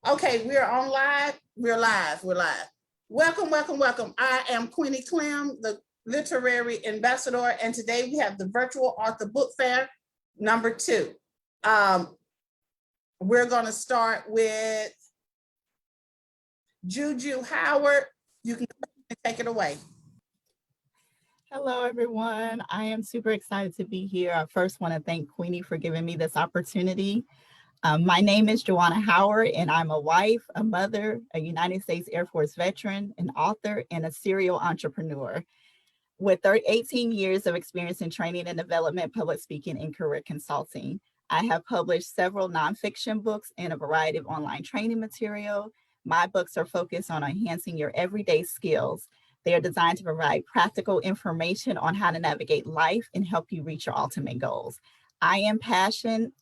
Okay, we're on live. We're live. We're live. Welcome, welcome, welcome. I am Queenie Clem, the literary ambassador, and today we have the virtual author book fair #2. We're going to start with Juju Howard. You can take it away. Hello, everyone. I am super excited to be here. I first want to thank Queenie for giving me this opportunity. My name is Joanna Howard, and I'm a wife, a mother, a United States Air Force veteran, an author, and a serial entrepreneur. With 18 years of experience in training and development, public speaking, and career consulting, I have published several nonfiction books and a variety of online training material. My books are focused on enhancing your everyday skills. They are designed to provide practical information on how to navigate life and help you reach your ultimate goals. I am passionate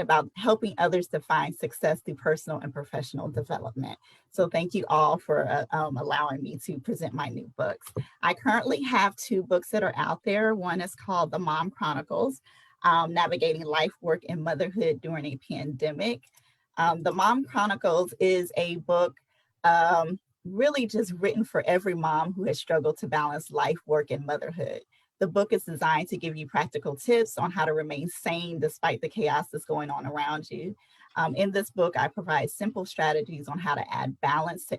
about helping others define success through personal and professional development. So thank you all for allowing me to present my new books. I currently have 2 books that are out there. One is called The Mom Chronicles, Navigating Life, Work, and Motherhood During a Pandemic. The Mom Chronicles is a book really just written for every mom who has struggled to balance life, work, and motherhood. The book is designed to give you practical tips on how to remain sane despite the chaos that's going on around you. In this book, I provide simple strategies on how to add balance to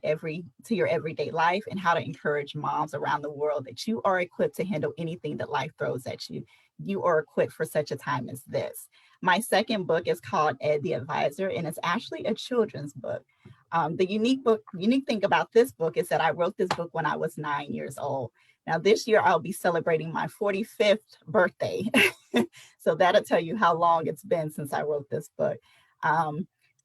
your everyday life and how to encourage moms around the world that you are equipped to handle anything that life throws at you. You are equipped for such a time as this. My second book is called Ed the Advisor, and it's actually a children's book. The unique thing about this book is that I wrote this book when I was 9 years old. Now, this year I'll be celebrating my 45th birthday. So that'll tell you how long it's been since I wrote this book.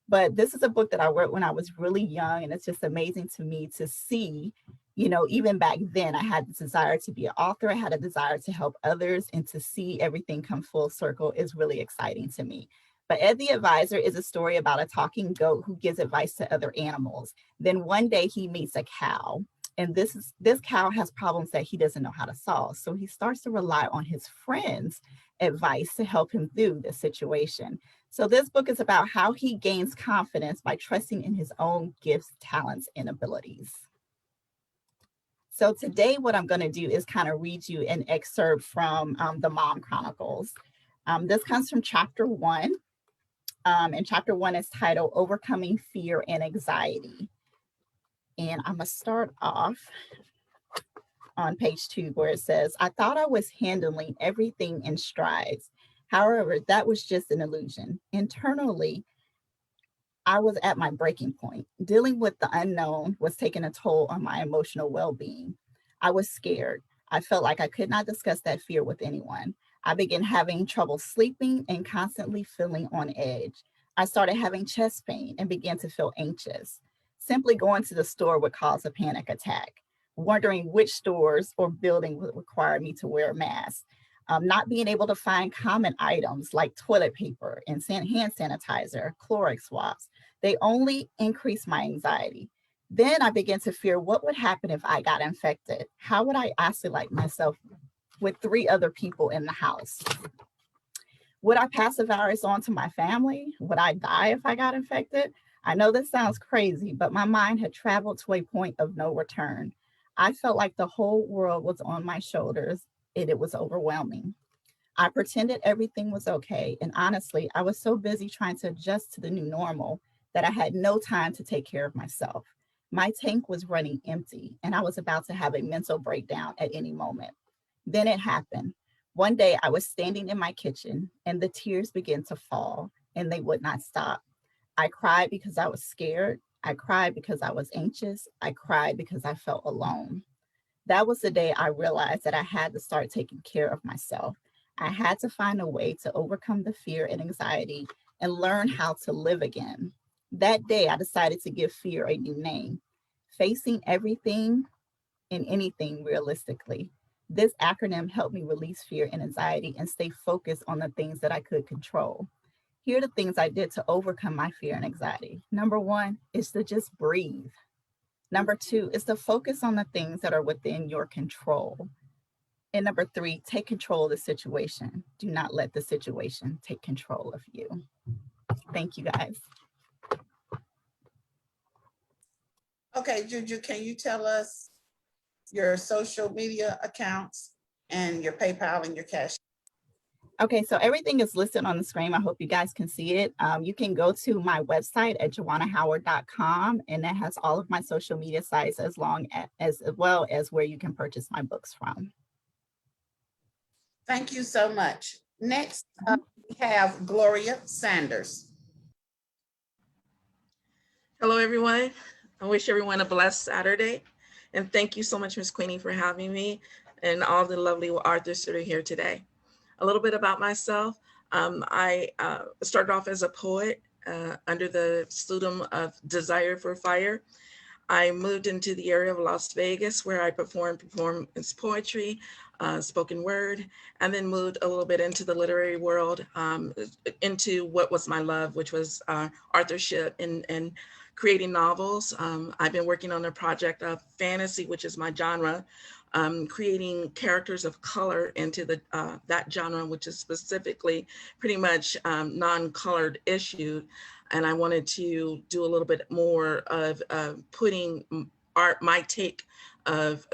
But this is a book that I wrote when I was really young, and it's just amazing to me to see, even back then I had this desire to be an author. I had a desire to help others, and to see everything come full circle is really exciting to me. But Ed the Advisor is a story about a talking goat who gives advice to other animals. Then one day he meets a cow, and this cow has problems that he doesn't know how to solve. So he starts to rely on his friends' advice to help him through this situation. So this book is about how he gains confidence by trusting in his own gifts, talents, and abilities. So today what I'm going to do is kind of read you an excerpt from the Mom Chronicles. This comes from chapter 1. And chapter 1 is titled Overcoming Fear and Anxiety. And I'm going to start off on page 2 where it says, I thought I was handling everything in strides. However, that was just an illusion. Internally, I was at my breaking point. Dealing with the unknown was taking a toll on my emotional well-being. I was scared. I felt like I could not discuss that fear with anyone. I began having trouble sleeping and constantly feeling on edge. I started having chest pain and began to feel anxious. Simply going to the store would cause a panic attack. Wondering which stores or building would require me to wear a mask. Not being able to find common items like toilet paper and hand sanitizer, Clorox swabs, they only increase my anxiety. Then I began to fear what would happen if I got infected. How would I isolate myself with 3 other people in the house? Would I pass the virus on to my family? Would I die if I got infected? I know this sounds crazy, but my mind had traveled to a point of no return. I felt like the whole world was on my shoulders, and it was overwhelming. I pretended everything was okay, and honestly, I was so busy trying to adjust to the new normal that I had no time to take care of myself. My tank was running empty, and I was about to have a mental breakdown at any moment. Then it happened. One day I was standing in my kitchen, and the tears began to fall, and they would not stop. I cried because I was scared. I cried because I was anxious. I cried because I felt alone. That was the day I realized that I had to start taking care of myself. I had to find a way to overcome the fear and anxiety and learn how to live again. That day, I decided to give fear a new name, facing everything and anything realistically. This acronym helped me release fear and anxiety and stay focused on the things that I could control. Here are the things I did to overcome my fear and anxiety. Number 1 is to just breathe. Number 2 is to focus on the things that are within your control. And number 3, take control of the situation. Do not let the situation take control of you. Thank you, guys. Okay, Juju, can you tell us your social media accounts and your PayPal and your Cash? Okay, so everything is listed on the screen. I hope you guys can see it. You can go to my website at joannahoward.com, and that has all of my social media sites as well as where you can purchase my books from. Thank you so much. Next, we have Gloria Sanders. Hello, everyone. I wish everyone a blessed Saturday. And thank you so much, Miss Queenie, for having me and all the lovely authors that are here today. A little bit about myself. I started off as a poet under the pseudonym of Desire for Fire. I moved into the area of Las Vegas where I performance poetry, spoken word, and then moved a little bit into the literary world, into what was my love, which was authorship and creating novels. I've been working on a project of fantasy, which is my genre, creating characters of color into that genre, which is specifically pretty much non-colored issued. And I wanted to do a little bit more of putting my take of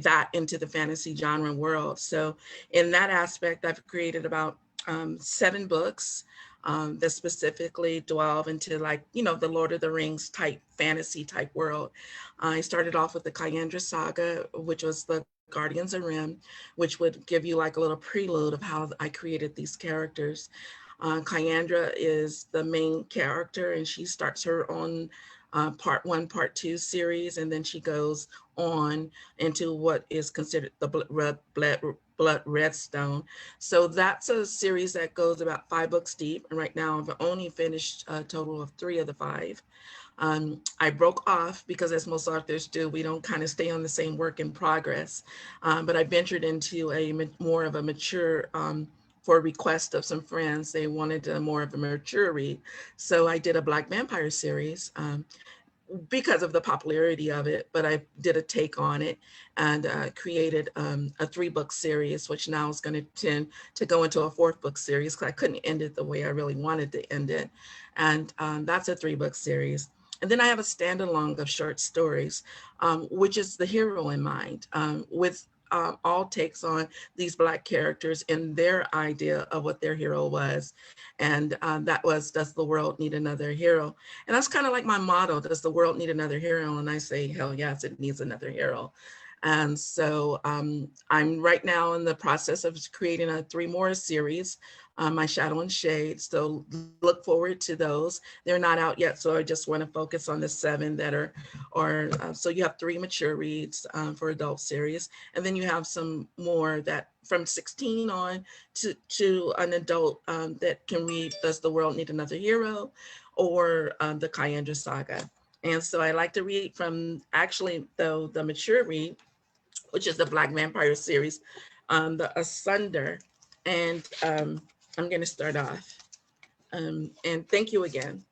that into the fantasy genre world. So in that aspect, I've created about 7 books that specifically delve into, like, the Lord of the Rings type fantasy type world. I started off with the Kyandra saga, which was the Guardians of Rim, which would give you like a little prelude of how I created these characters. Kyandra is the main character, and she starts her own part 1, part 2 series, and then she goes on into what is considered the Blood Redstone. So that's a series that goes about 5 books deep, and right now I've only finished a total of 3 of the 5. I broke off because, as most authors do, we don't kind of stay on the same work in progress. But I ventured into more of a mature, for a request of some friends. They wanted more of a mature read. So I did a Black Vampire series because of the popularity of it, but I did a take on it and created a 3-book series, which now is going to tend to go into a 4th book series because I couldn't end it the way I really wanted to end it. And that's a 3-book series. And then I have a standalone of short stories, which is the hero in mind, with all takes on these Black characters and their idea of what their hero was. And that was, does the world need another hero? And that's kind of like my motto, does the world need another hero? And I say, hell yes, it needs another hero. And so I'm right now in the process of creating a 3 more series, My Shadow and Shade. So look forward to those. They're not out yet, so I just want to focus on the 7 that are so you have 3 mature reads for adult series, and then you have some more that from 16 on to an adult that can read Does the World Need Another Hero, or the Kyandra saga. And so I like to read from, actually, though, the mature read, which is the Black Vampire series, the Asunder. And I'm going to start off. And thank you again.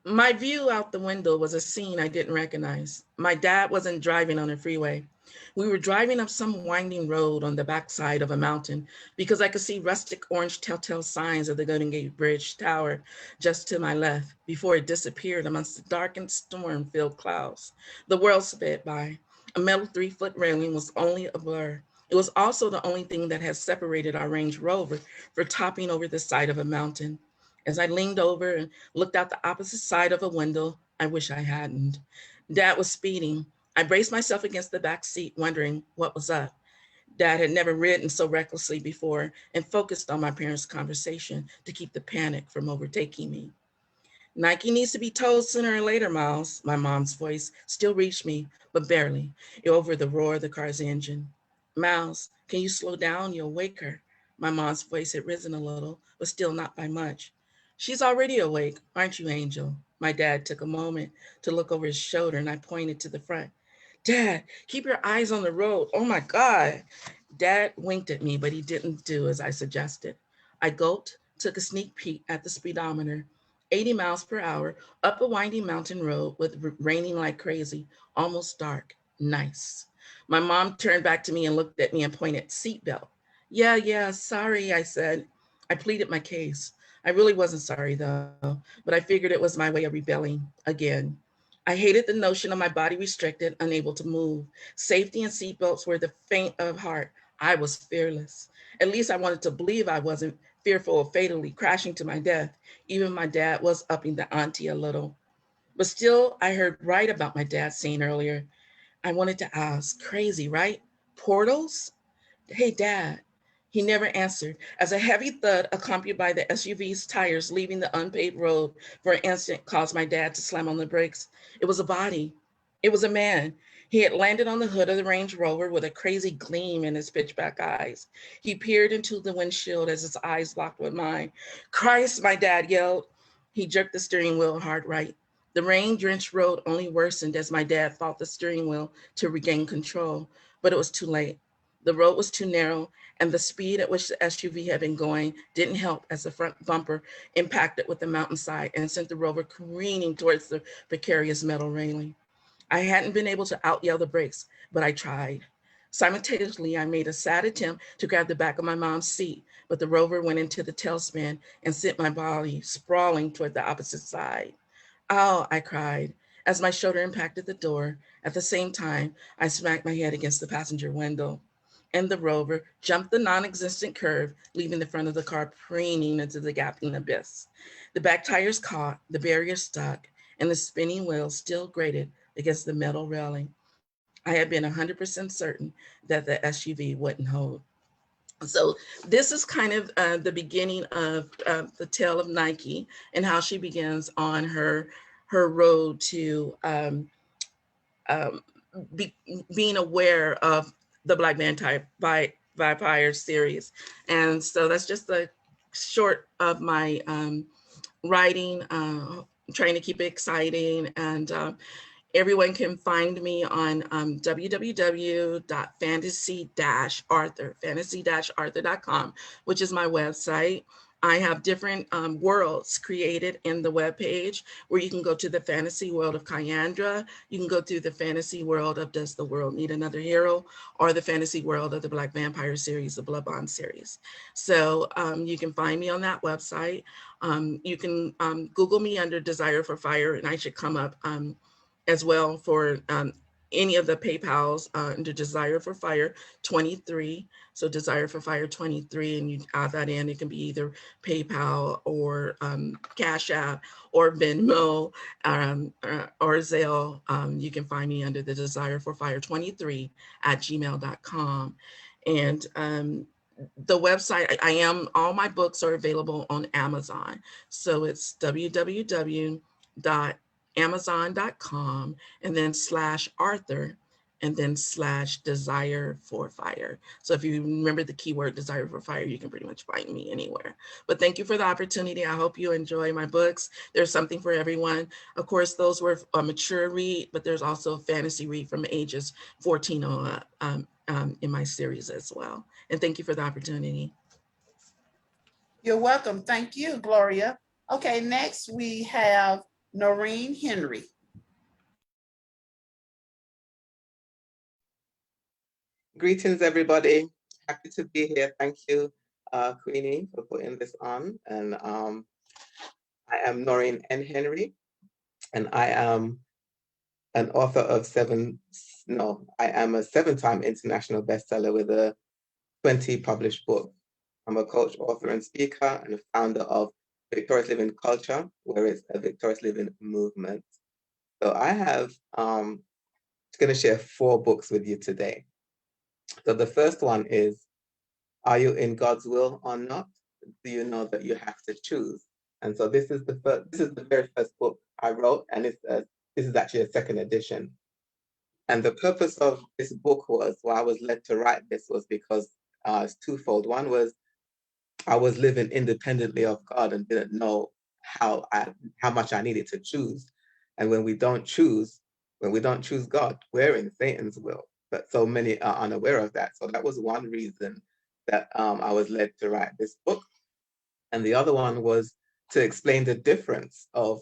My view out the window was a scene I didn't recognize. My dad wasn't driving on a freeway. We were driving up some winding road on the backside of a mountain because I could see rustic orange telltale signs of the Golden Gate Bridge Tower just to my left before it disappeared amongst the dark and storm-filled clouds. The world sped by. A metal 3-foot railing was only a blur. It was also the only thing that had separated our Range Rover for topping over the side of a mountain. As I leaned over and looked out the opposite side of a window, I wish I hadn't. Dad was speeding. I braced myself against the back seat, wondering what was up. Dad had never ridden so recklessly before and focused on my parents' conversation to keep the panic from overtaking me. Nike needs to be told sooner or later, Miles. My mom's voice still reached me, but barely, over the roar of the car's engine. Miles, can you slow down? You'll wake her. My mom's voice had risen a little, but still not by much. She's already awake, aren't you, Angel? My dad took a moment to look over his shoulder, and I pointed to the front. Dad, keep your eyes on the road. Oh my God. Dad winked at me, but he didn't do as I suggested. I gulped, took a sneak peek at the speedometer. 80 miles per hour, up a winding mountain road with raining like crazy, almost dark. Nice. My mom turned back to me and looked at me and pointed, seatbelt. Yeah, sorry, I said. I pleaded my case. I really wasn't sorry though, but I figured it was my way of rebelling again. I hated the notion of my body restricted, unable to move. Safety and seatbelts were the faint of heart. I was fearless. At least I wanted to believe I wasn't fearful of fatally crashing to my death. Even my dad was upping the ante a little. But still, I heard right about my dad saying earlier. I wanted to ask, crazy, right? Portals? Hey, Dad. He never answered. As a heavy thud, accompanied by the SUV's tires leaving the unpaved road for an instant, caused my dad to slam on the brakes. It was a body. It was a man. He had landed on the hood of the Range Rover with a crazy gleam in his pitchback eyes. He peered into the windshield as his eyes locked with mine. Christ, my dad yelled. He jerked the steering wheel hard right. The rain-drenched road only worsened as my dad fought the steering wheel to regain control, but it was too late. The road was too narrow, and the speed at which the SUV had been going didn't help as the front bumper impacted with the mountainside and sent the Rover careening towards the precarious metal railing. I hadn't been able to out-yell the brakes, but I tried. Simultaneously, I made a sad attempt to grab the back of my mom's seat, but the Rover went into the tailspin and sent my body sprawling toward the opposite side. Oh, I cried as my shoulder impacted the door. At the same time, I smacked my head against the passenger window. And the Rover jumped the non existent curve, leaving the front of the car preening into the gaping abyss. The back tires caught, the barrier stuck, and the spinning wheels still grated against the metal railing. I had been 100% certain that the SUV wouldn't hold. So this is kind of the beginning of the tale of Nike and how she begins on her road to um, be, being aware of the Black Vampire series. And so that's just a short of my writing, trying to keep it exciting. And everyone can find me on www.fantasy-arthur.com, which is my website. I have different worlds created in the webpage where you can go to the fantasy world of Kyandra, you can go to the fantasy world of Does the World Need Another Hero, or the fantasy world of the Black Vampire series, the Blood Bond series. So you can find me on that website. You can Google me under Desire for Fire, and I should come up as well for any of the PayPals under Desire for Fire 23. So Desire for Fire 23, and you add that in. It can be either PayPal or Cash App or Venmo or Zelle. You can find me under the Desire for Fire 23 at gmail.com. And the website, all my books are available on Amazon. So it's www.amazon.com and then /Arthur and then /Desire for Fire. So if you remember the keyword Desire for Fire, you can pretty much find me anywhere. But thank you for the opportunity. I hope you enjoy my books. There's something for everyone. Of course, those were a mature read, but there's also a fantasy read from ages 14 on up in my series as well. And thank you for the opportunity. You're welcome. Thank you, Gloria. Okay, next we have Noreen Henry. Greetings, everybody. Happy to be here. Thank you, Queenie, for putting this on. And I am Noreen N. Henry, and I am an author of I am a 7-time international bestseller with a 20 published book. I'm a coach, author, and speaker, and a founder of Victorious Living Culture, where it's a Victorious Living movement. So I have going to share 4 books with you today. So the first one is, Are You in God's Will or Not? Do you know that you have to choose? And so this is the very first book I wrote, and this is actually a second edition. And the purpose of this book was, why I was led to write this, was because it's twofold. One was I was living independently of God and didn't know how much I needed to choose. And when we don't choose God, we're in Satan's will. But so many are unaware of that. So that was one reason that I was led to write this book. And the other one was to explain the difference of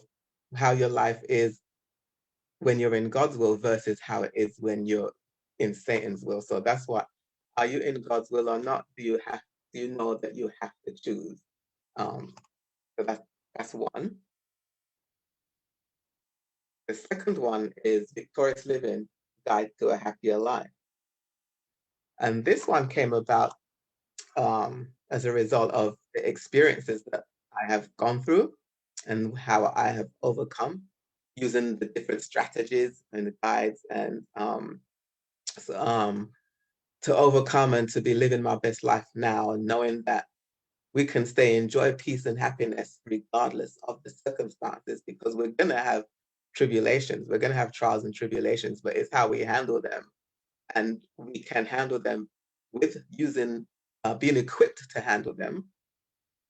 how your life is when you're in God's will versus how it is when you're in Satan's will. So that's what, are you in God's will or not? Do you know that you have to choose? So that's one. The second one is Victorious Living Guide to a Happier Life. And this one came about as a result of the experiences that I have gone through and how I have overcome using the different strategies and guides and to overcome and to be living my best life now, and knowing that we can stay in joy, peace, and happiness regardless of the circumstances, because we're going to have tribulations, we're going to have trials and tribulations, but it's how we handle them. And we can handle them with using, being equipped to handle them.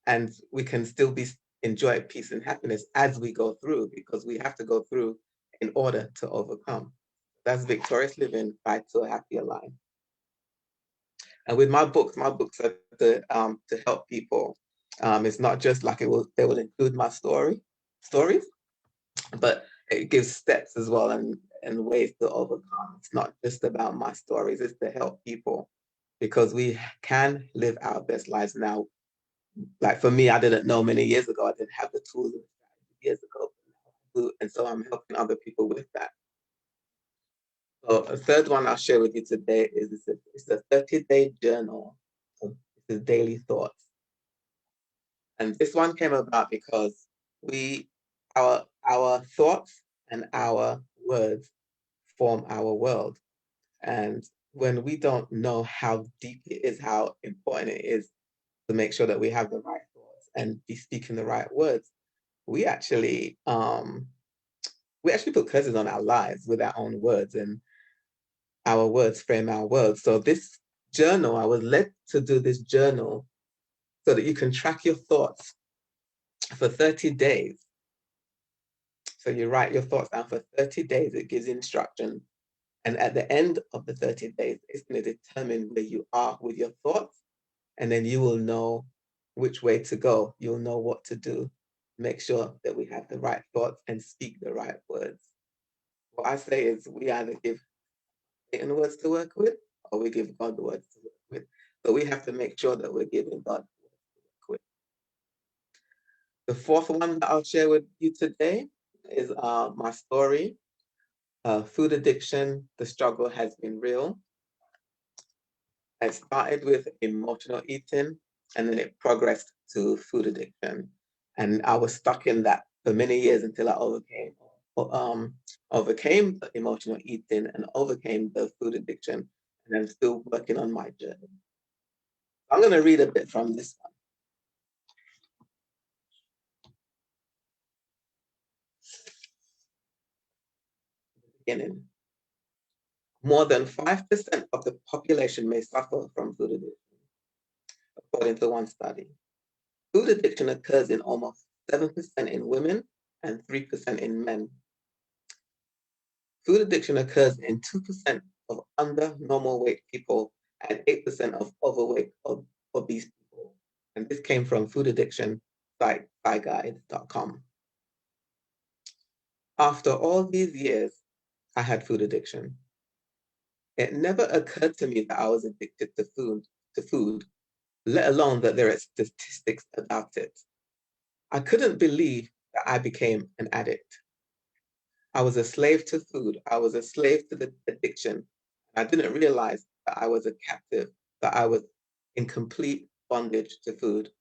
And we can still be enjoy peace and happiness as we go through, because we have to go through in order to overcome. That's Victorious Living Guide to a Happier Life. And with my books are to help people. It's not just like they will include my stories, but it gives steps as well and ways to overcome. It's not just about my stories, it's to help people, because we can live our best lives now. Like for me, I didn't know many years ago, I didn't have the tools and years ago. And so I'm helping other people with that. So a third one I'll share with you today is it's a 30-day journal of the daily thoughts. And this one came about because our thoughts and our words form our world. And when we don't know how deep it is, how important it is to make sure that we have the right thoughts and be speaking the right words, we actually put curses on our lives with our own words, and our words frame our world. So this journal, I was led to do this journal so that you can track your thoughts for 30 days. So you write your thoughts down for 30 days. It gives instruction. And at the end of the 30 days, it's going to determine where you are with your thoughts. And then you will know which way to go. You'll know what to do. Make sure that we have the right thoughts and speak the right words. What I say is we either give Satan words to work with, or we give God the words to work with. So we have to make sure that we're giving God the words to work with. The fourth one that I'll share with you today is my story. Food addiction, the struggle has been real. It started with emotional eating, and then it progressed to food addiction. And I was stuck in that for many years until I overcame the emotional eating and overcame the food addiction. And I'm still working on my journey. I'm going to read a bit from this one. Beginning. More than 5% of the population may suffer from food addiction, according to one study. Food addiction occurs in almost 7% in women and 3% in men. Food addiction occurs in 2% of under normal weight people and 8% of overweight or obese people. And this came from food addiction site SciGuide.com. After all these years, I had food addiction. It never occurred to me that I was addicted to food, let alone that there are statistics about it. I couldn't believe that I became an addict. I was a slave to food. I was a slave to the addiction. I didn't realize that I was a captive, that I was in complete bondage to food.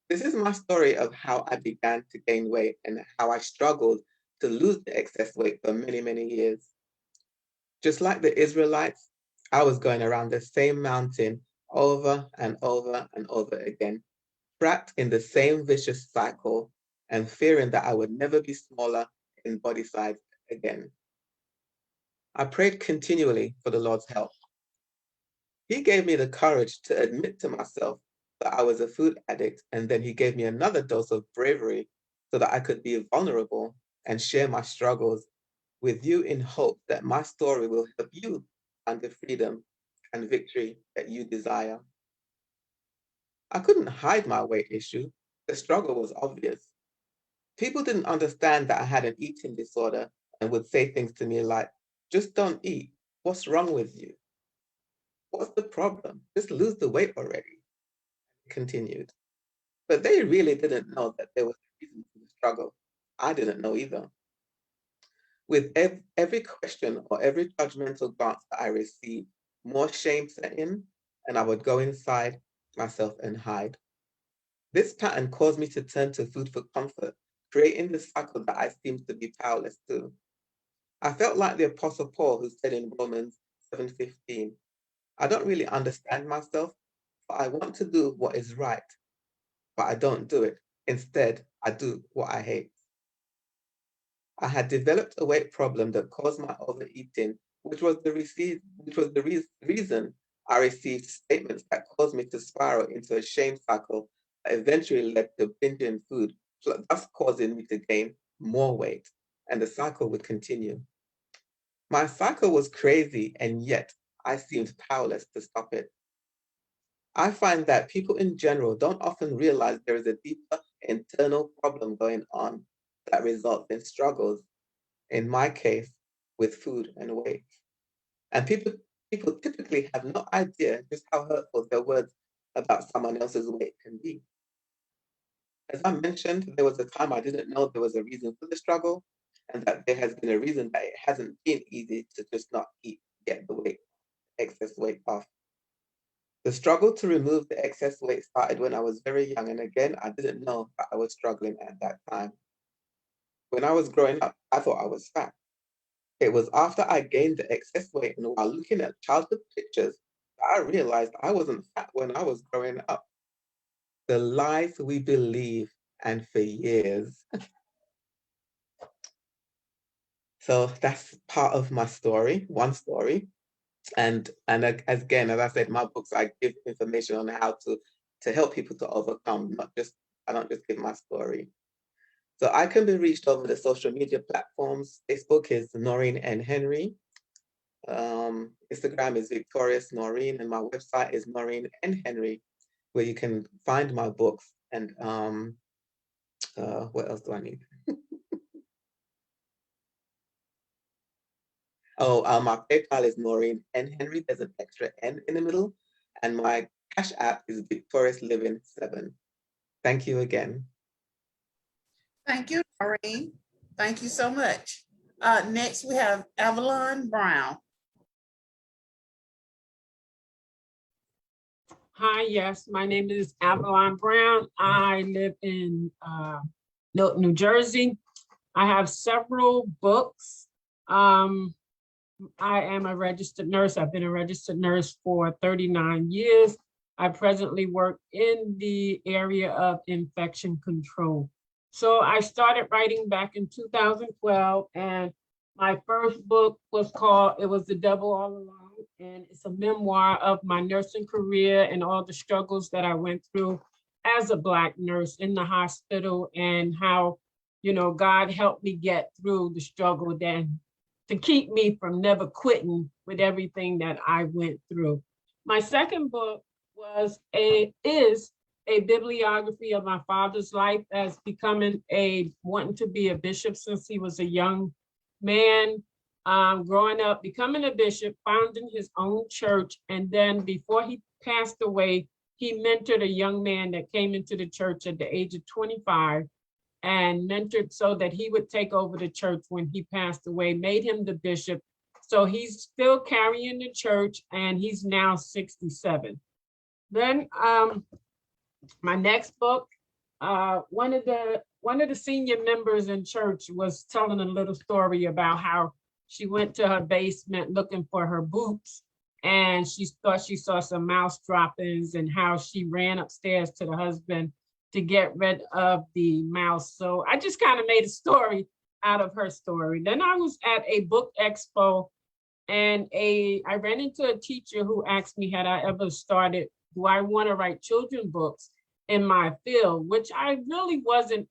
This is my story of how I began to gain weight and how I struggled to lose the excess weight for many, many years. Just like the Israelites, I was going around the same mountain over and over and over again, trapped in the same vicious cycle and fearing that I would never be smaller in body size again. I prayed continually for the Lord's help. He gave me the courage to admit to myself that I was a food addict, and then he gave me another dose of bravery so that I could be vulnerable and share my struggles with you in hope that my story will help you find the freedom and victory that you desire. I couldn't hide my weight issue. The struggle was obvious. People didn't understand that I had an eating disorder and would say things to me like, just don't eat. What's wrong with you? What's the problem? Just lose the weight already. Continued. But they really didn't know that there was a reason for the struggle. I didn't know either. With every question or every judgmental glance that I received, more shame set in, and I would go inside myself and hide. This pattern caused me to turn to food for comfort, creating the cycle that I seemed to be powerless to. I felt like the Apostle Paul, who said in Romans 7:15, I don't really understand myself, but I want to do what is right, but I don't do it. Instead, I do what I hate. I had developed a weight problem that caused my overeating, which was the reason I received statements that caused me to spiral into a shame cycle that eventually led to binging food, thus causing me to gain more weight, and the cycle would continue. My cycle was crazy, and yet I seemed powerless to stop it. I find that people in general don't often realize there is a deeper internal problem going on that results in struggles, in my case, with food and weight. And people typically have no idea just how hurtful their words about someone else's weight can be. As I mentioned, there was a time I didn't know there was a reason for the struggle, and that there has been a reason that it hasn't been easy to just not get the excess weight off. The struggle to remove the excess weight started when I was very young, and again, I didn't know that I was struggling at that time. When I was growing up, I thought I was fat. It was after I gained the excess weight and while looking at childhood pictures that I realized I wasn't fat when I was growing up. The lies we believe, and for years. So that's part of my story, one story. And again, as I said, my books, I give information on how to help people to overcome, I don't just give my story. So I can be reached over the social media platforms. Facebook is Noreen N. Henry. Instagram is Victorious Noreen, and my website is Noreen N. Henry, where you can find my books. And what else do I need? My PayPal is Noreen N. Henry. There's an extra N in the middle. And my Cash App is Victorious Living 7. Thank you again. Thank you, Noreen. Thank you so much. Next, we have Avalon Brown. Hi, yes, my name is Avalon Brown. I live in Milton, New Jersey. I have several books. I am a registered nurse. I've been a registered nurse for 39 years. I presently work in the area of infection control. So I started writing back in 2012, and my first book was called, it was The Devil All Along, and it's a memoir of my nursing career and all the struggles that I went through as a Black nurse in the hospital, and how, you know, God helped me get through the struggle then to keep me from never quitting with everything that I went through. My second book is a bibliography of my father's life as wanting to be a bishop since he was a young man, growing up, becoming a bishop, founding his own church. And then before he passed away, he mentored a young man that came into the church at the age of 25 and mentored so that he would take over the church when he passed away, made him the bishop. So he's still carrying the church, and he's now 67. Then my next book, one of the senior members in church was telling a little story about how she went to her basement looking for her boots, and she thought she saw some mouse droppings, and how she ran upstairs to the husband to get rid of the mouse. So I just kind of made a story out of her story. Then I was at a book expo, and I ran into a teacher who asked me, had I ever started, do I want to write children's books in my field, which I really wasn't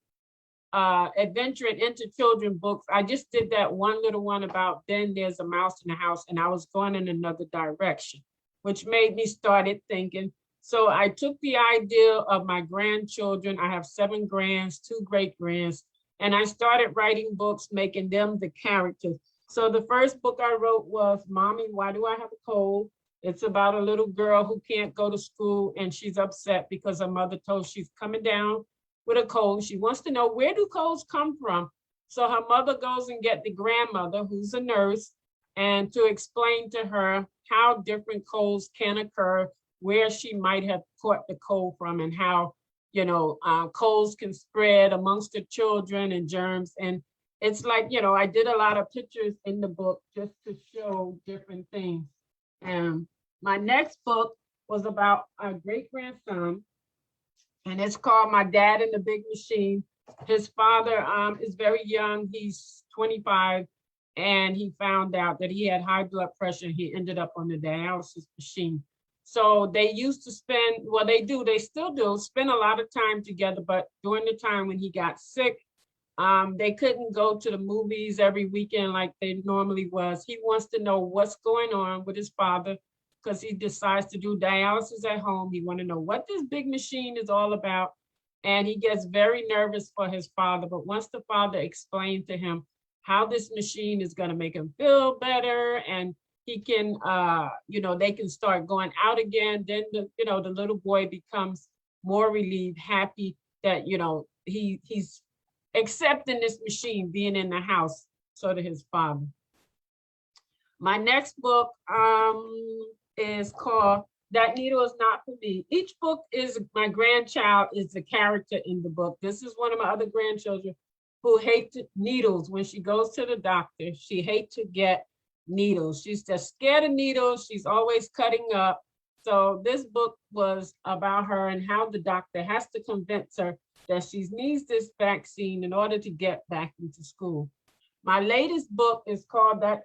adventuring into children's books. I just did that one little one about then there's a mouse in the house, and I was going in another direction, which made me started thinking. So I took the idea of my grandchildren. I have 7 grands, 2 great grands, and I started writing books, making them the characters. So the first book I wrote was Mommy, Why Do I Have a Cold? It's about a little girl who can't go to school, and she's upset because her mother told she's coming down with a cold. She wants to know, where do colds come from? So her mother goes and get the grandmother, who's a nurse, and to explain to her how different colds can occur, where she might have caught the cold from, and how, colds can spread amongst the children and germs. And it's like, I did a lot of pictures in the book just to show different things. And my next book was about a great grandson, and it's called My Dad and the Big Machine. His father is very young. He's 25, and he found out that he had high blood pressure. He ended up on the dialysis machine. So they used to spend, well, they still do, spend a lot of time together. But during the time when he got sick, they couldn't go to the movies every weekend like they normally was. He wants to know what's going on with his father, because he decides to do dialysis at home. He want to know what this big machine is all about. And he gets very nervous for his father. But once the father explained to him how this machine is going to make him feel better, and he can, they can start going out again, then the little boy becomes more relieved, happy that, he's accepting this machine being in the house, so to his father. My next book is called That Needle Is Not For Me. Each book is, my grandchild is the character in the book. This is one of my other grandchildren who hates needles. When she goes to the doctor, she hates to get needles. She's just scared of needles. She's always cutting up. So this book was about her and how the doctor has to convince her that she needs this vaccine in order to get back into school. My latest book is called The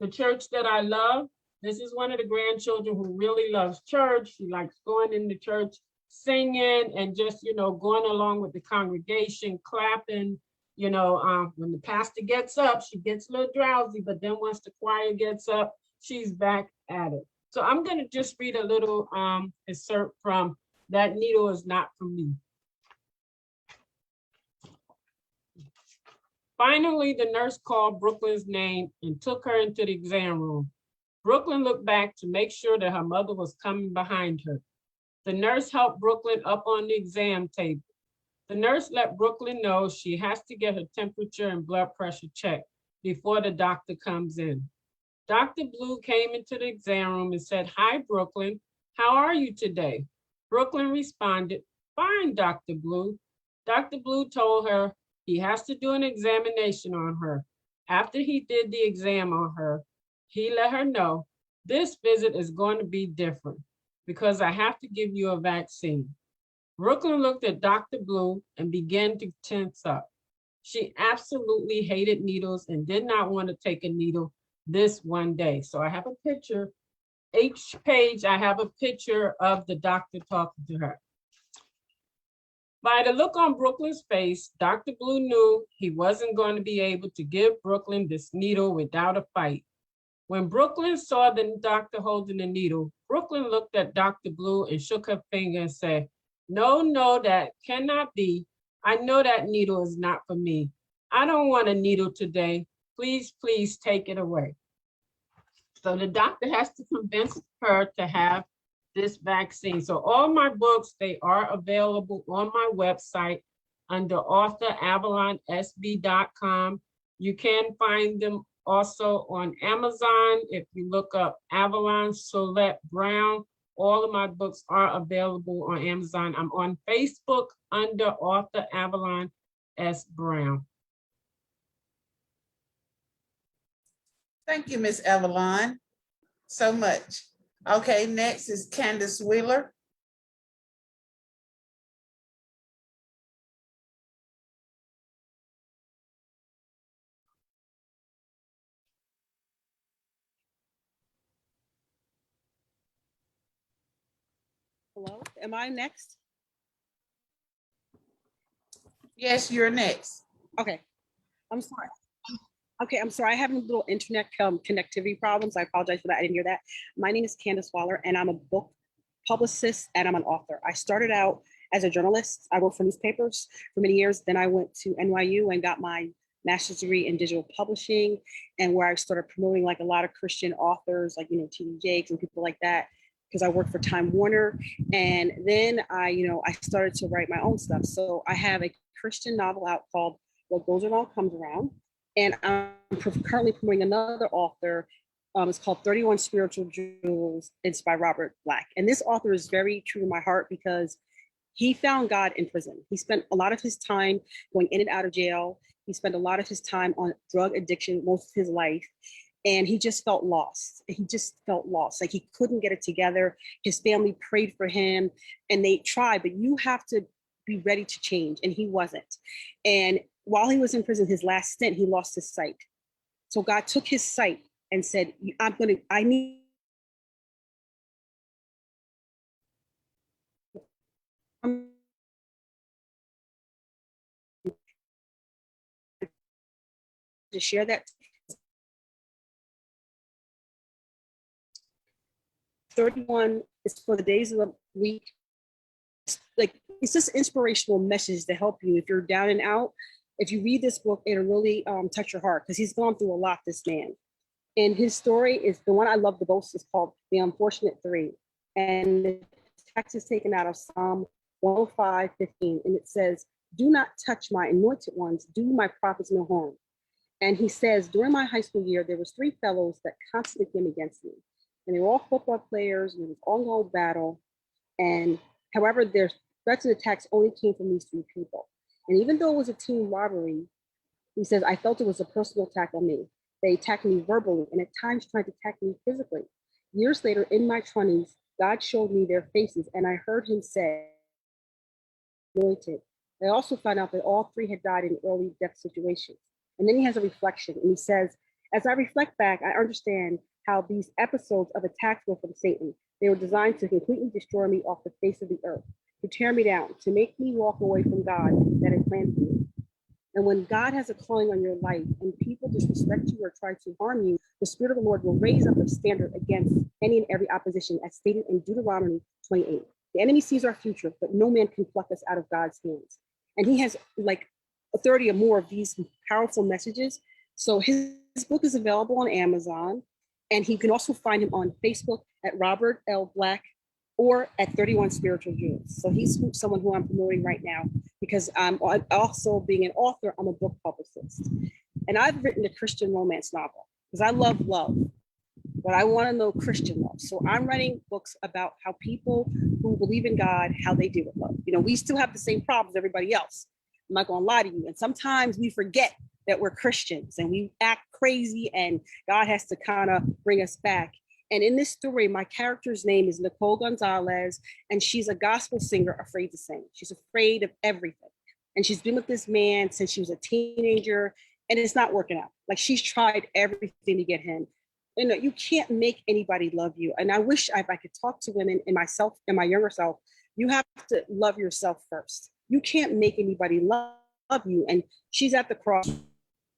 Church That I Love. This is one of the grandchildren who really loves church. She likes going into church, singing, and just, going along with the congregation, clapping. When the pastor gets up, she gets a little drowsy, but then once the choir gets up, she's back at it. So I'm going to just read a little excerpt from That Needle Is Not For Me. Finally, the nurse called Brooklyn's name and took her into the exam room. Brooklyn looked back to make sure that her mother was coming behind her. The nurse helped Brooklyn up on the exam table. The nurse let Brooklyn know she has to get her temperature and blood pressure checked before the doctor comes in. Dr. Blue came into the exam room and said, "Hi, Brooklyn. How are you today?" Brooklyn responded, "Fine, Dr. Blue." Dr. Blue told her he has to do an examination on her. After he did the exam on her, he let her know, "This visit is going to be different because I have to give you a vaccine." Brooklyn looked at Dr. Blue and began to tense up. She absolutely hated needles and did not want to take a needle this one day. So I have a picture. Each page, I have a picture of the doctor talking to her. By the look on Brooklyn's face, Dr. Blue knew he wasn't going to be able to give Brooklyn this needle without a fight. When Brooklyn saw the doctor holding the needle, Brooklyn looked at Dr. Blue and shook her finger and said, No, that cannot be. I know that needle is not for me. I don't want a needle today. Please, please take it away." So the doctor has to convince her to have this vaccine. So all my books, they are available on my website under author@avalonsb.com. You can find them also on Amazon. If you look up Avalon Solette Brown, all of my books are available on Amazon. I'm on Facebook under author Avalon S. Brown. Thank you, Miss Avalon, so much. Okay, next is Candace Wheeler. Hello, am I next? Yes, you're next. Okay, I'm sorry. Okay, I'm sorry. I have a little internet connectivity problems. I apologize for that. I didn't hear that. My name is Candace Waller, and I'm a book publicist and I'm an author. I started out as a journalist. I worked for newspapers for many years. Then I went to NYU and got my master's degree in digital publishing, and where I started promoting like a lot of Christian authors, like, T.D. Jakes and people like that, because I worked for Time Warner. And then I started to write my own stuff. So I have a Christian novel out called What goes around comes around. And I'm currently promoting another author. It's called 31 Spiritual Jewels. It's by Robert Black. And this author is very true to my heart because he found God in prison. He spent a lot of his time going in and out of jail. He spent a lot of his time on drug addiction most of his life. And he just felt lost. He just felt lost. Like he couldn't get it together. His family prayed for him and they tried, but you have to be ready to change. And he wasn't. And while he was in prison, his last stint, he lost his sight. So God took his sight and said, I need to share that. 31 is for the days of the week. Like it's just inspirational message to help you if you're down and out. If you read this book, it'll really touch your heart because he's gone through a lot, this man. And his story is the one I love the most is called The Unfortunate Three. And the text is taken out of Psalm 105:15. And it says, "Do not touch my anointed ones, do my prophets no harm." And he says, during my high school year, there was 3 fellows that constantly came against me. And they were all football players, and it was ongoing battle. And however, their threats and attacks only came from these 3 people. And even though it was a team robbery, he says, I felt it was a personal attack on me. They attacked me verbally and at times tried to attack me physically. Years later, in my 20s, God showed me their faces and I heard him say, anointed. I also found out that all 3 had died in early death situations. And then he has a reflection and he says, as I reflect back, I understand how these episodes of attacks were from Satan. They were designed to completely destroy me off the face of the earth, to tear me down, to make me walk away from God that had planned for me. And when God has a calling on your life and people disrespect you or try to harm you, the Spirit of the Lord will raise up a standard against any and every opposition, as stated in Deuteronomy 28. The enemy sees our future, but no man can pluck us out of God's hands. And he has like 30 or more of these powerful messages. So his book is available on Amazon, and you can also find him on Facebook at Robert L. Black or at 31 Spiritual Jewels. So he's someone who I'm promoting right now because I'm also, being an author, I'm a book publicist. And I've written a Christian romance novel because I love love, but I want to know Christian love. So I'm writing books about how people who believe in God, how they deal with love. You know, we still have the same problems as everybody else. I'm not going to lie to you. And sometimes we forget that we're Christians and we act crazy and God has to kind of bring us back. And in this story, my character's name is Nicole Gonzalez, and she's a gospel singer afraid to sing. She's afraid of everything. And she's been with this man since she was a teenager, and it's not working out. Like she's tried everything to get him. You know, you can't make anybody love you. And I wish if I could talk to women and myself and my younger self, you have to love yourself first. You can't make anybody love you. And she's at the cross.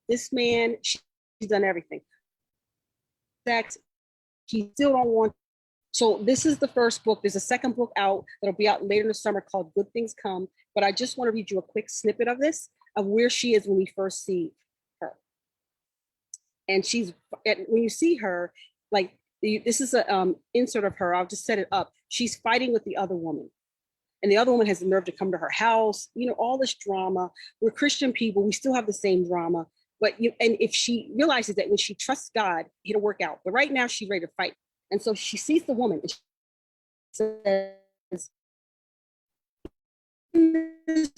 This man, she's done everything. Sex, he still don't want. So this is the first book. There's a second book out that'll be out later in the summer called Good Things Come. But I just want to read you a quick snippet of this, of where she is when we first see her. And when you see her, like this is a insert of her. I'll just set it up. She's fighting with the other woman. And the other woman has the nerve to come to her house, you know, all this drama. We're Christian people, we still have the same drama. But and if she realizes that when she trusts God, it'll work out. But right now she's ready to fight. And so she sees the woman and she says, this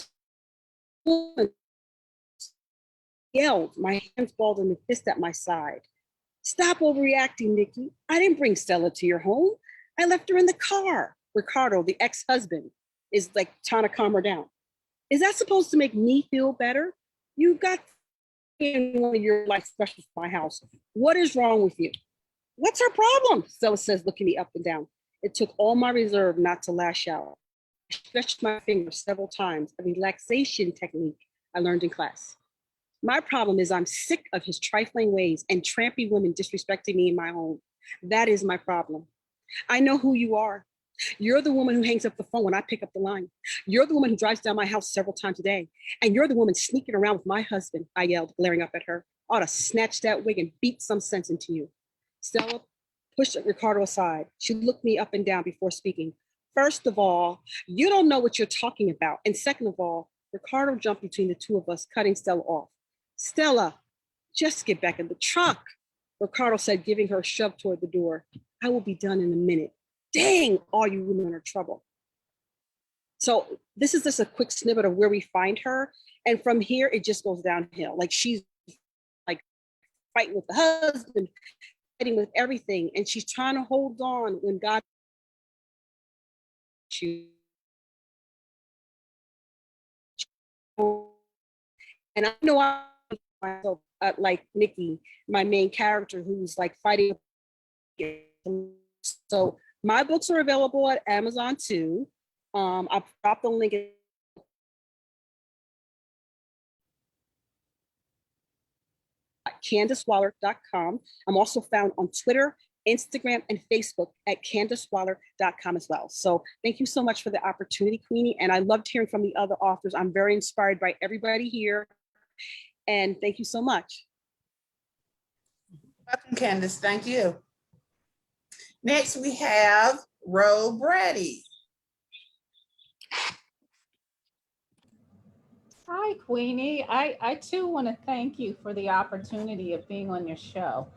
woman yelled, my hands balled and the fist at my side. Stop overreacting, Nikki. I didn't bring Stella to your home. I left her in the car. Ricardo, the ex-husband, is like trying to calm her down. Is that supposed to make me feel better? You got in one of your life specials for my house. What is wrong with you? What's her problem? Stella says, looking me up and down. It took all my reserve not to lash out. I stretched my fingers several times, a relaxation technique I learned in class. My problem is I'm sick of his trifling ways and trampy women disrespecting me in my home. That is my problem. I know who you are. You're the woman who hangs up the phone when I pick up the line. You're the woman who drives down my house several times a day. And you're the woman sneaking around with my husband, I yelled, glaring up at her. I ought to snatch that wig and beat some sense into you. Stella pushed Ricardo aside. She looked me up and down before speaking. First of all, you don't know what you're talking about. And second of all, Ricardo jumped between the two of us, cutting Stella off. Stella, just get back in the truck, Ricardo said, giving her a shove toward the door. I will be done in a minute. Dang, all you women are trouble. So this is just a quick snippet of where we find her. And from here, it just goes downhill. Like she's like fighting with the husband, fighting with everything. And she's trying to hold on when God, she, and I know I myself like Nikki, my main character, who's like fighting. So my books are available at Amazon too. I'll drop the link in CandaceWaller.com. I'm also found on Twitter, Instagram, and Facebook at CandaceWaller.com as well. So thank you so much for the opportunity, Queenie. And I loved hearing from the other authors. I'm very inspired by everybody here. And thank you so much. Welcome, Candace. Thank you. Next, we have Ro Brady. Hi, Queenie. I too want to thank you for the opportunity of being on your show.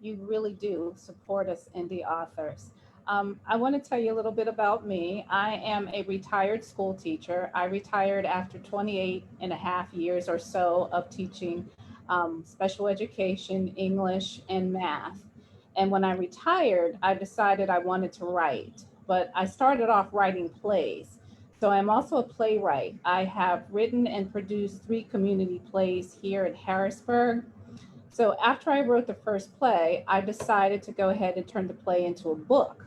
You really do support us indie authors. I want to tell you a little bit about me. I am a retired school teacher. I retired after 28 and a half years or so of teaching special education, English, and math. And when I retired, I decided I wanted to write, but I started off writing plays. So I'm also a playwright. I have written and produced 3 community plays here in Harrisburg. So after I wrote the first play, I decided to go ahead and turn the play into a book.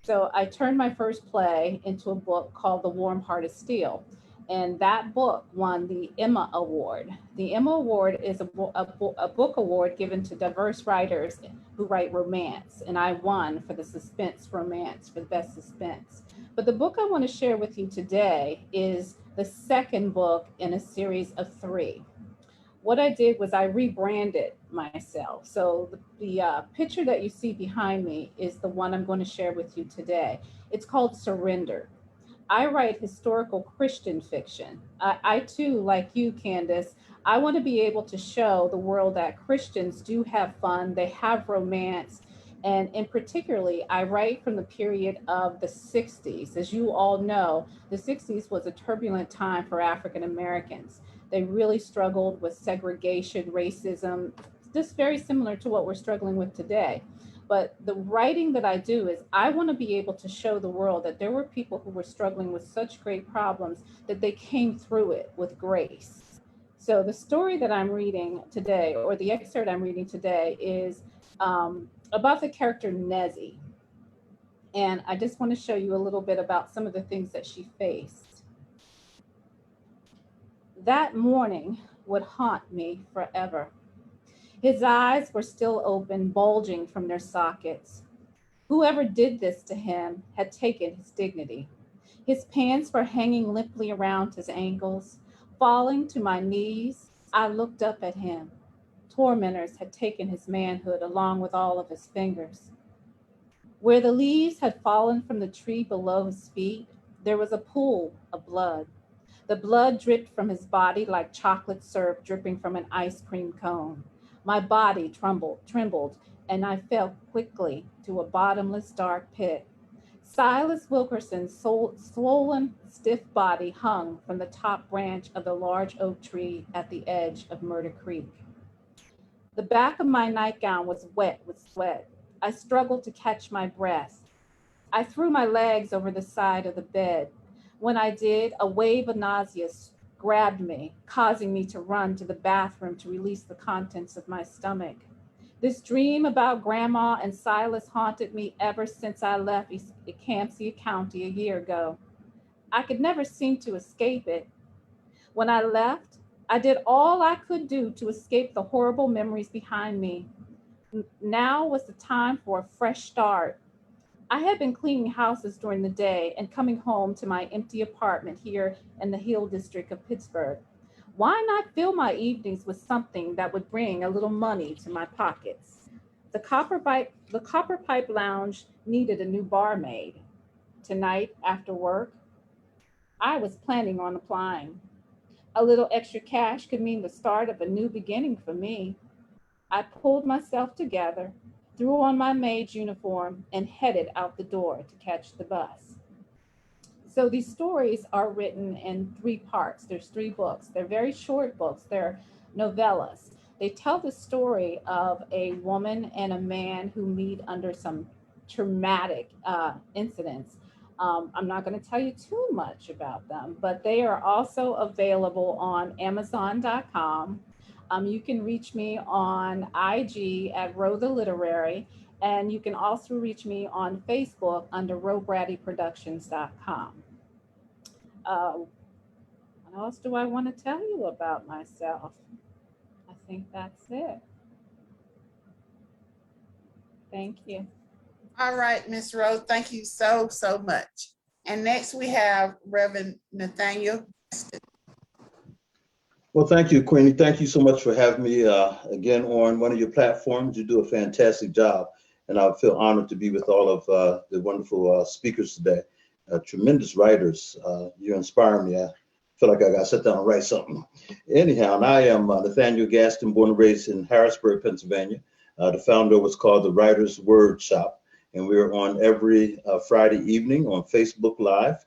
So I turned my first play into a book called The Warm Heart of Steel. And that book won the Emma Award. The Emma Award is a book award given to diverse writers who write romance. And I won for the suspense romance, for the best suspense. But the book I want to share with you today is the second book in a series of 3. What I did was I rebranded myself. So the picture that you see behind me is the one I'm going to share with you today. It's called Surrender. I write historical Christian fiction. I too, like you, Candace, I want to be able to show the world that Christians do have fun, they have romance, and in particularly, I write from the period of the 60s. As you all know, the 60s was a turbulent time for African Americans. They really struggled with segregation, racism, just very similar to what we're struggling with today. But the writing that I do is I want to be able to show the world that there were people who were struggling with such great problems that they came through it with grace. So the story that I'm reading today, or the excerpt I'm reading today, is about the character Nezzy. And I just want to show you a little bit about some of the things that she faced. That morning would haunt me forever. His eyes were still open, bulging from their sockets. Whoever did this to him had taken his dignity. His pants were hanging limply around his ankles. Falling to my knees, I looked up at him. Tormentors had taken his manhood along with all of his fingers. Where the leaves had fallen from the tree below his feet, there was a pool of blood. The blood dripped from his body like chocolate syrup dripping from an ice cream cone. My body trembled, and I fell quickly to a bottomless dark pit. Silas Wilkerson's swollen, stiff body hung from the top branch of the large oak tree at the edge of Murder Creek. The back of my nightgown was wet with sweat. I struggled to catch my breath. I threw my legs over the side of the bed. When I did, a wave of nausea grabbed me, causing me to run to the bathroom to release the contents of my stomach. This dream about Grandma and Silas haunted me ever since I left Campsia County a year ago. I could never seem to escape it. When I left, I did all I could do to escape the horrible memories behind me. Now was the time for a fresh start. I had been cleaning houses during the day and coming home to my empty apartment here in the Hill District of Pittsburgh. Why not fill my evenings with something that would bring a little money to my pockets? The Copper Pipe Lounge needed a new barmaid. Tonight, after work, I was planning on applying. A little extra cash could mean the start of a new beginning for me. I pulled myself together, threw on my maid's uniform, and headed out the door to catch the bus. So these stories are written in three parts. There's three books. They're very short books. They're novellas. They tell the story of a woman and a man who meet under some traumatic incidents. I'm not going to tell you too much about them, but they are also available on Amazon.com. You can reach me on IG at Row the Literary, and you can also reach me on Facebook under RowBraddyProductions.com. What else do I want to tell you about myself? I think that's it. Thank you. All right, Miss Rose, thank you so, so much. And next we have Reverend Nathaniel. Well, thank you, Queenie. Thank you so much for having me again on one of your platforms. You do a fantastic job, and I feel honored to be with all of the wonderful speakers today. Tremendous writers. You inspire me. I feel like I got to sit down and write something. Anyhow, and I am Nathaniel Gaston, born and raised in Harrisburg, Pennsylvania. The founder was called the Writer's Word Shop, and we're on every Friday evening on Facebook Live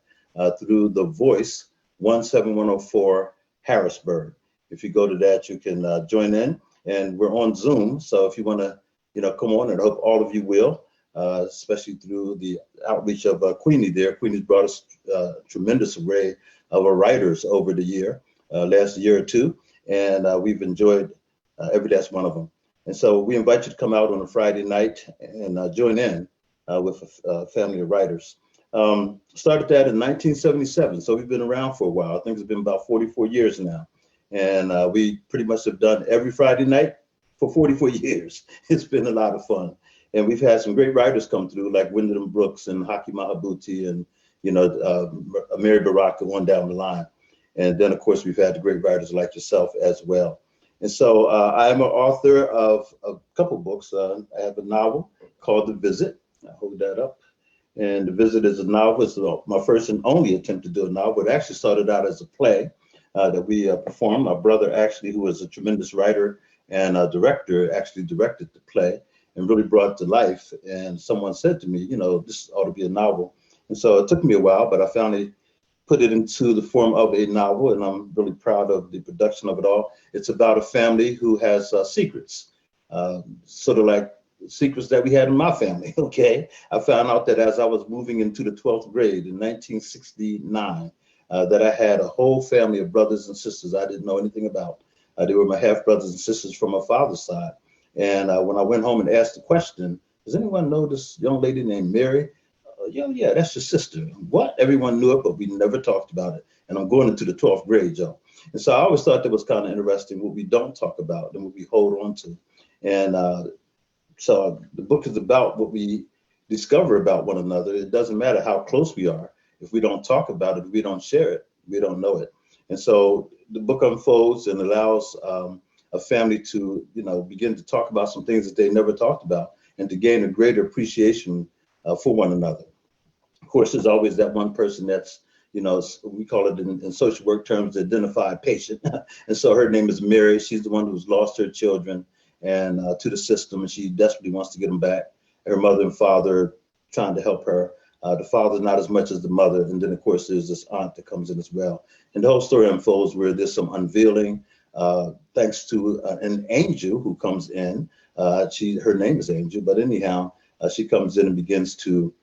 through The Voice 17104 Harrisburg. If you go to that, you can join in, and we're on Zoom. So if you want to, come on, and I hope all of you will, especially through the outreach of Queenie there. Queenie's brought us a tremendous array of writers over the last year or two, and we've enjoyed every last one of them. And so we invite you to come out on a Friday night and join in with a family of writers. Started that in 1977, so we've been around for a while. I think it's been about 44 years now. And we pretty much have done every Friday night for 44 years. It's been a lot of fun. And we've had some great writers come through, like Wyndham Brooks and Haki Mahabuti and, Mary Baraka, one down the line. And then, of course, we've had the great writers like yourself as well. And so I'm an author of a couple books. I have a novel called The Visit. I hold that up. And The Visit is a novel. It's my first and only attempt to do a novel. It actually started out as a play that we performed. My brother, actually, who was a tremendous writer and director, actually directed the play and really brought it to life. And someone said to me, this ought to be a novel. And so it took me a while, but I finally put it into the form of a novel, and I'm really proud of the production of it all. It's about a family who has secrets, sort of like secrets that we had in my family, okay? I found out that as I was moving into the 12th grade in 1969, that I had a whole family of brothers and sisters I didn't know anything about. They were my half brothers and sisters from my father's side. And when I went home and asked the question, does anyone know this young lady named Mary? Yeah, that's your sister. What? Everyone knew it, but we never talked about it. And I'm going into the 12th grade, Joe. And so I always thought that was kind of interesting, what we don't talk about and what we hold on to. And so the book is about what we discover about one another. It doesn't matter how close we are. If we don't talk about it, we don't share it, we don't know it. And so the book unfolds and allows a family to, begin to talk about some things that they never talked about and to gain a greater appreciation for one another. Of course, there's always that one person that's, we call it in social work terms, the identified patient. And so her name is Mary. She's the one who's lost her children and to the system, and she desperately wants to get them back. Her mother and father trying to help her. The father not as much as the mother. And then, of course, there's this aunt that comes in as well. And the whole story unfolds where there's some unveiling, thanks to an angel who comes in. Her name is Angel, but anyhow, she comes in and begins to,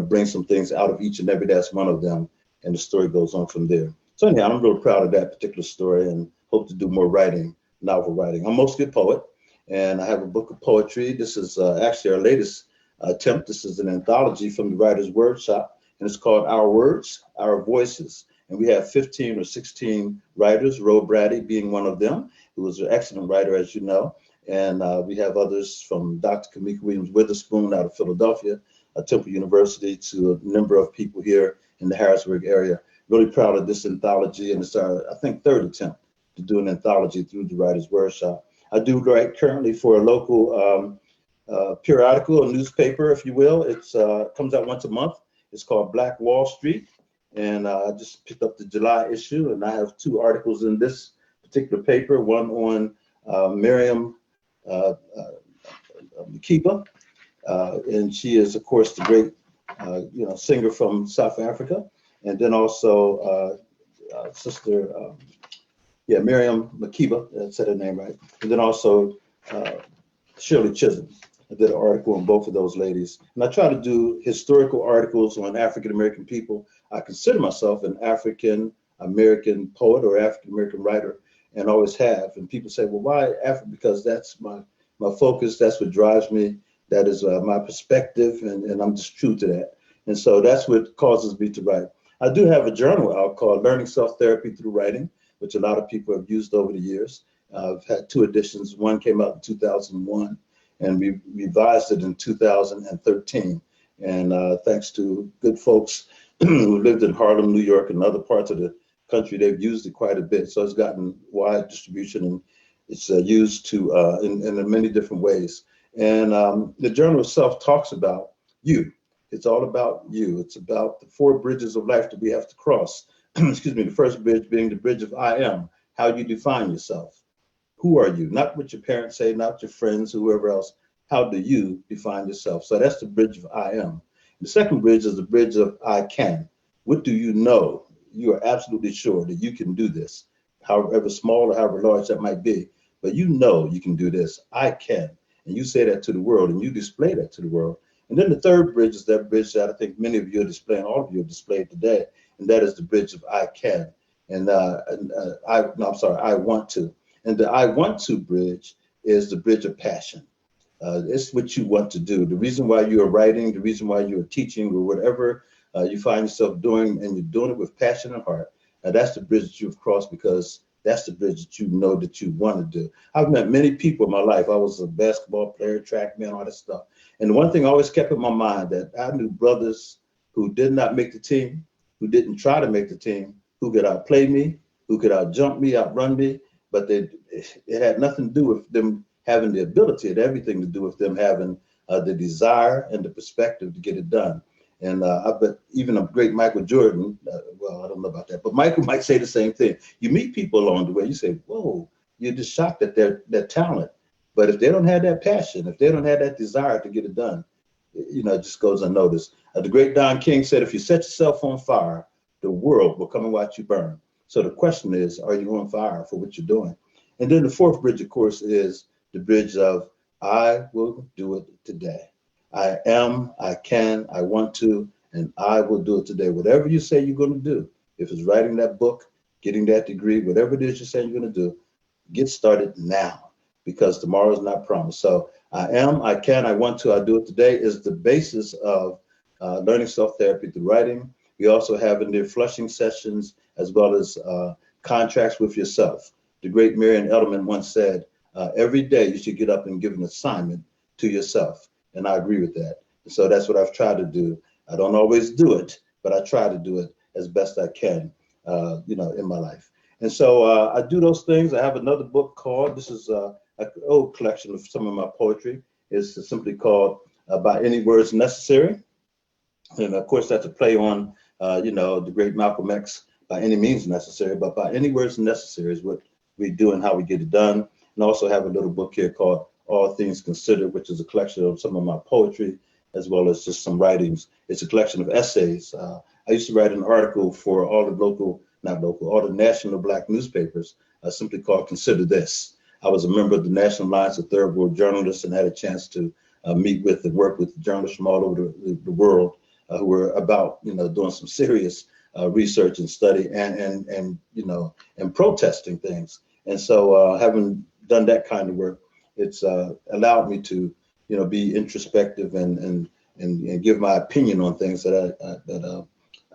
bring some things out of each and every last one of them. And the story goes on from there. So anyhow, I'm real proud of that particular story and hope to do more novel writing. I'm mostly a poet, and I have a book of poetry. This is actually our latest attempt. This is an anthology from the Writer's Word Shop, and it's called Our Words, Our Voices. And we have 15 or 16 writers, Roe Brady being one of them, who was an excellent writer, as you know. And we have others from Dr. Kamika Williams Witherspoon out of Philadelphia, Temple University, to a number of people here in the Harrisburg area. Really proud of this anthology, and it's our, I think, third attempt to do an anthology through the Writer's Workshop. I do write currently for a local periodical, a newspaper, if you will. It comes out once a month. It's called Black Wall Street, And I just picked up the July issue, and I have 2 articles in this particular paper, one on Miriam Makeba, and she is, of course, the great singer from South Africa, and then also Sister Miriam Makeba, I said her name right, and then also Shirley Chisholm. I did an article on both of those ladies, and I try to do historical articles on African American people. I consider myself an African American poet or African American writer, and always have. And people say, "Well, why Africa?" Because that's my focus. That's what drives me. That is my perspective, and I'm just true to that. And so that's what causes me to write. I do have a journal out called Learning Self-Therapy Through Writing, which a lot of people have used over the years. I've had 2 editions. One came out in 2001, and we revised it in 2013. And thanks to good folks who lived in Harlem, New York, and other parts of the country, they've used it quite a bit. So it's gotten wide distribution, and it's used in many different ways. And the journal itself talks about you. It's all about you. It's about the 4 bridges of life that we have to cross. Excuse me, the first bridge being the bridge of I am, how you define yourself. Who are you? Not what your parents say, not your friends, whoever else. How do you define yourself? So that's the bridge of I am. The second bridge is the bridge of I can. What do you know? You are absolutely sure that you can do this, however small or however large that might be, but you know you can do this. I can. And you say that to the world, and you display that to the world. And then the third bridge is that bridge that I think many of you are displaying, all of you are displayed today, and that is the bridge of I can. I want to. And the I want to bridge is the bridge of passion. It's what you want to do. The reason why you are writing, the reason why you are teaching, or whatever you find yourself doing, and you're doing it with passion and heart. That's the bridge that you've crossed, because that's the bridge that you know that you want to do. I've met many people in my life. I was a basketball player, track man, all that stuff. And the one thing I always kept in my mind, that I knew brothers who did not make the team, who didn't try to make the team, who could outplay me, who could outjump me, outrun me, but it had nothing to do with them having the ability. It had everything to do with them having the desire and the perspective to get it done. And I bet even a great Michael Jordan, well, I don't know about that, but Michael might say the same thing. You meet people along the way, you say, whoa, you're just shocked at their talent. But if they don't have that passion, if they don't have that desire to get it done, it just goes unnoticed. The great Don King said, if you set yourself on fire, the world will come and watch you burn. So the question is, are you on fire for what you're doing? And then the fourth bridge, of course, is the bridge of I will do it today. I am, I can, I want to, and I will do it today. Whatever you say you're going to do, if it's writing that book, getting that degree, whatever it is you're saying you're going to do, get started now, because tomorrow is not promised. So I am, I can, I want to, I do it today is the basis of learning self-therapy through writing. We also have in there flushing sessions, as well as contracts with yourself. The great Marian Edelman once said, every day you should get up and give an assignment to yourself. And I agree with that. So that's what I've tried to do. I don't always do it, but I try to do it as best I can, in my life. And so I do those things. I have another book called, this is an old collection of some of my poetry. It's simply called By Any Words Necessary. And of course, that's a play on, the great Malcolm X, by any means necessary, but by any words necessary is what we do and how we get it done. And also have a little book here called All Things Considered, which is a collection of some of my poetry, as well as just some writings. It's a collection of essays. I used to write an article for all the national Black newspapers, simply called Consider This. I was a member of the National Alliance of Third World Journalists and had a chance to meet with and work with journalists from all over the world who were about, doing some serious research and study and protesting things. And so having done that kind of work, it's allowed me to, be introspective and give my opinion on things that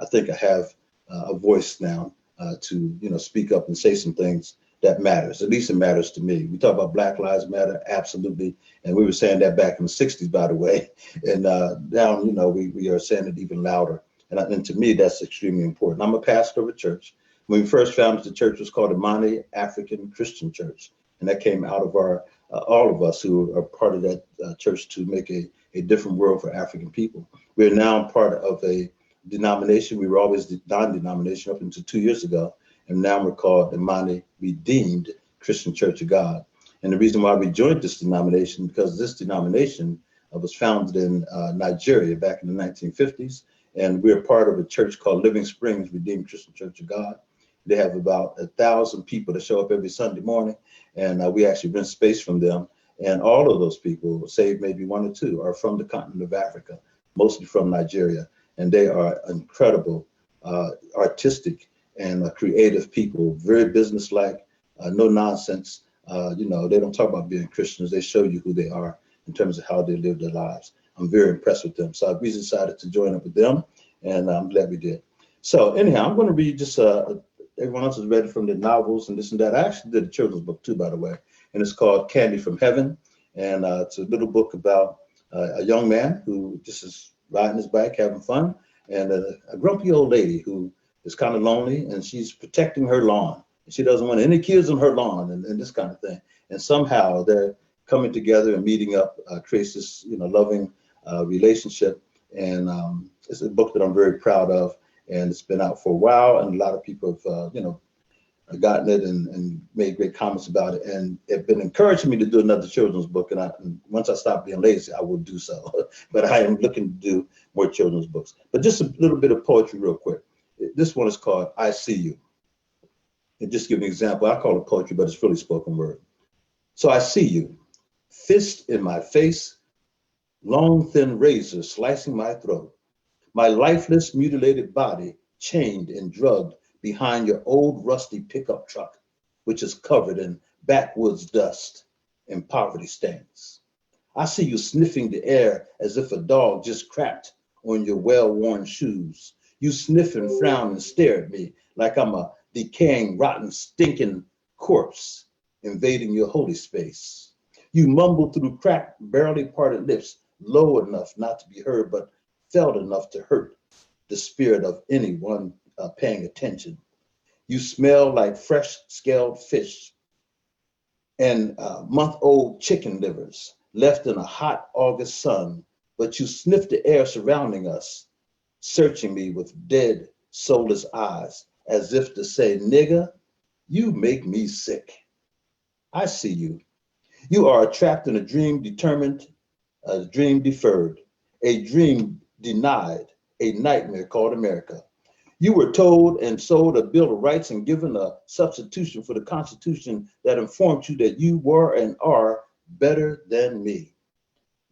I think I have a voice now to, speak up and say some things that matters. At least it matters to me. We talk about Black Lives Matter, absolutely. And we were saying that back in the 60s, by the way. And now, we are saying it even louder. And to me, that's extremely important. I'm a pastor of a church. When we first founded the church, it was called the Mani African Christian Church. And that came out of all of us who are part of that church to make a different world for African people. We're now part of a denomination. We were always non-denomination up until 2 years ago, and now we're called the Imani Redeemed Christian Church of God. And the reason why we joined this denomination, because this denomination was founded in Nigeria back in the 1950s, and we're part of a church called Living Springs Redeemed Christian Church of God. They have about 1,000 people that show up every Sunday morning, and we actually rent space from them. And all of those people, save maybe one or two, are from the continent of Africa, mostly from Nigeria. And they are incredible, artistic and creative people, very businesslike, no nonsense. They don't talk about being Christians. They show you who they are in terms of how they live their lives. I'm very impressed with them. So we decided to join up with them, and I'm glad we did. So anyhow, I'm going to read just, everyone else is ready from the novels and this and that. I actually did a children's book too, by the way, and it's called Candy from Heaven. And it's a little book about a young man who just is riding his bike, having fun, and a grumpy old lady who is kind of lonely, and she's protecting her lawn. She doesn't want any kids on her lawn and this kind of thing. And somehow they're coming together and meeting up, creates this, loving relationship. And it's a book that I'm very proud of. And it's been out for a while, and a lot of people have, gotten it and made great comments about it. And it's been encouraging me to do another children's book. And once I stop being lazy, I will do so. But I am looking to do more children's books. But just a little bit of poetry real quick. This one is called I See You. And just give an example. I call it poetry, but it's really spoken word. So I see you, fist in my face, long thin razor slicing my throat, my lifeless mutilated body chained and drugged behind your old rusty pickup truck, which is covered in backwoods dust and poverty stains. I see you sniffing the air as if a dog just crapped on your well-worn shoes. You sniff and frown and stare at me like I'm a decaying, rotten, stinking corpse invading your holy space. You mumble through cracked, barely parted lips, low enough not to be heard, but felt enough to hurt the spirit of anyone paying attention. You smell like fresh scaled fish and month-old chicken livers left in a hot August sun, but you sniff the air surrounding us, searching me with dead, soulless eyes, as if to say, nigga, you make me sick. I see you. You are trapped in a dream determined, a dream deferred, a dream denied, a nightmare called America. You were told and sold a Bill of Rights and given a substitution for the Constitution that informed you that you were and are better than me.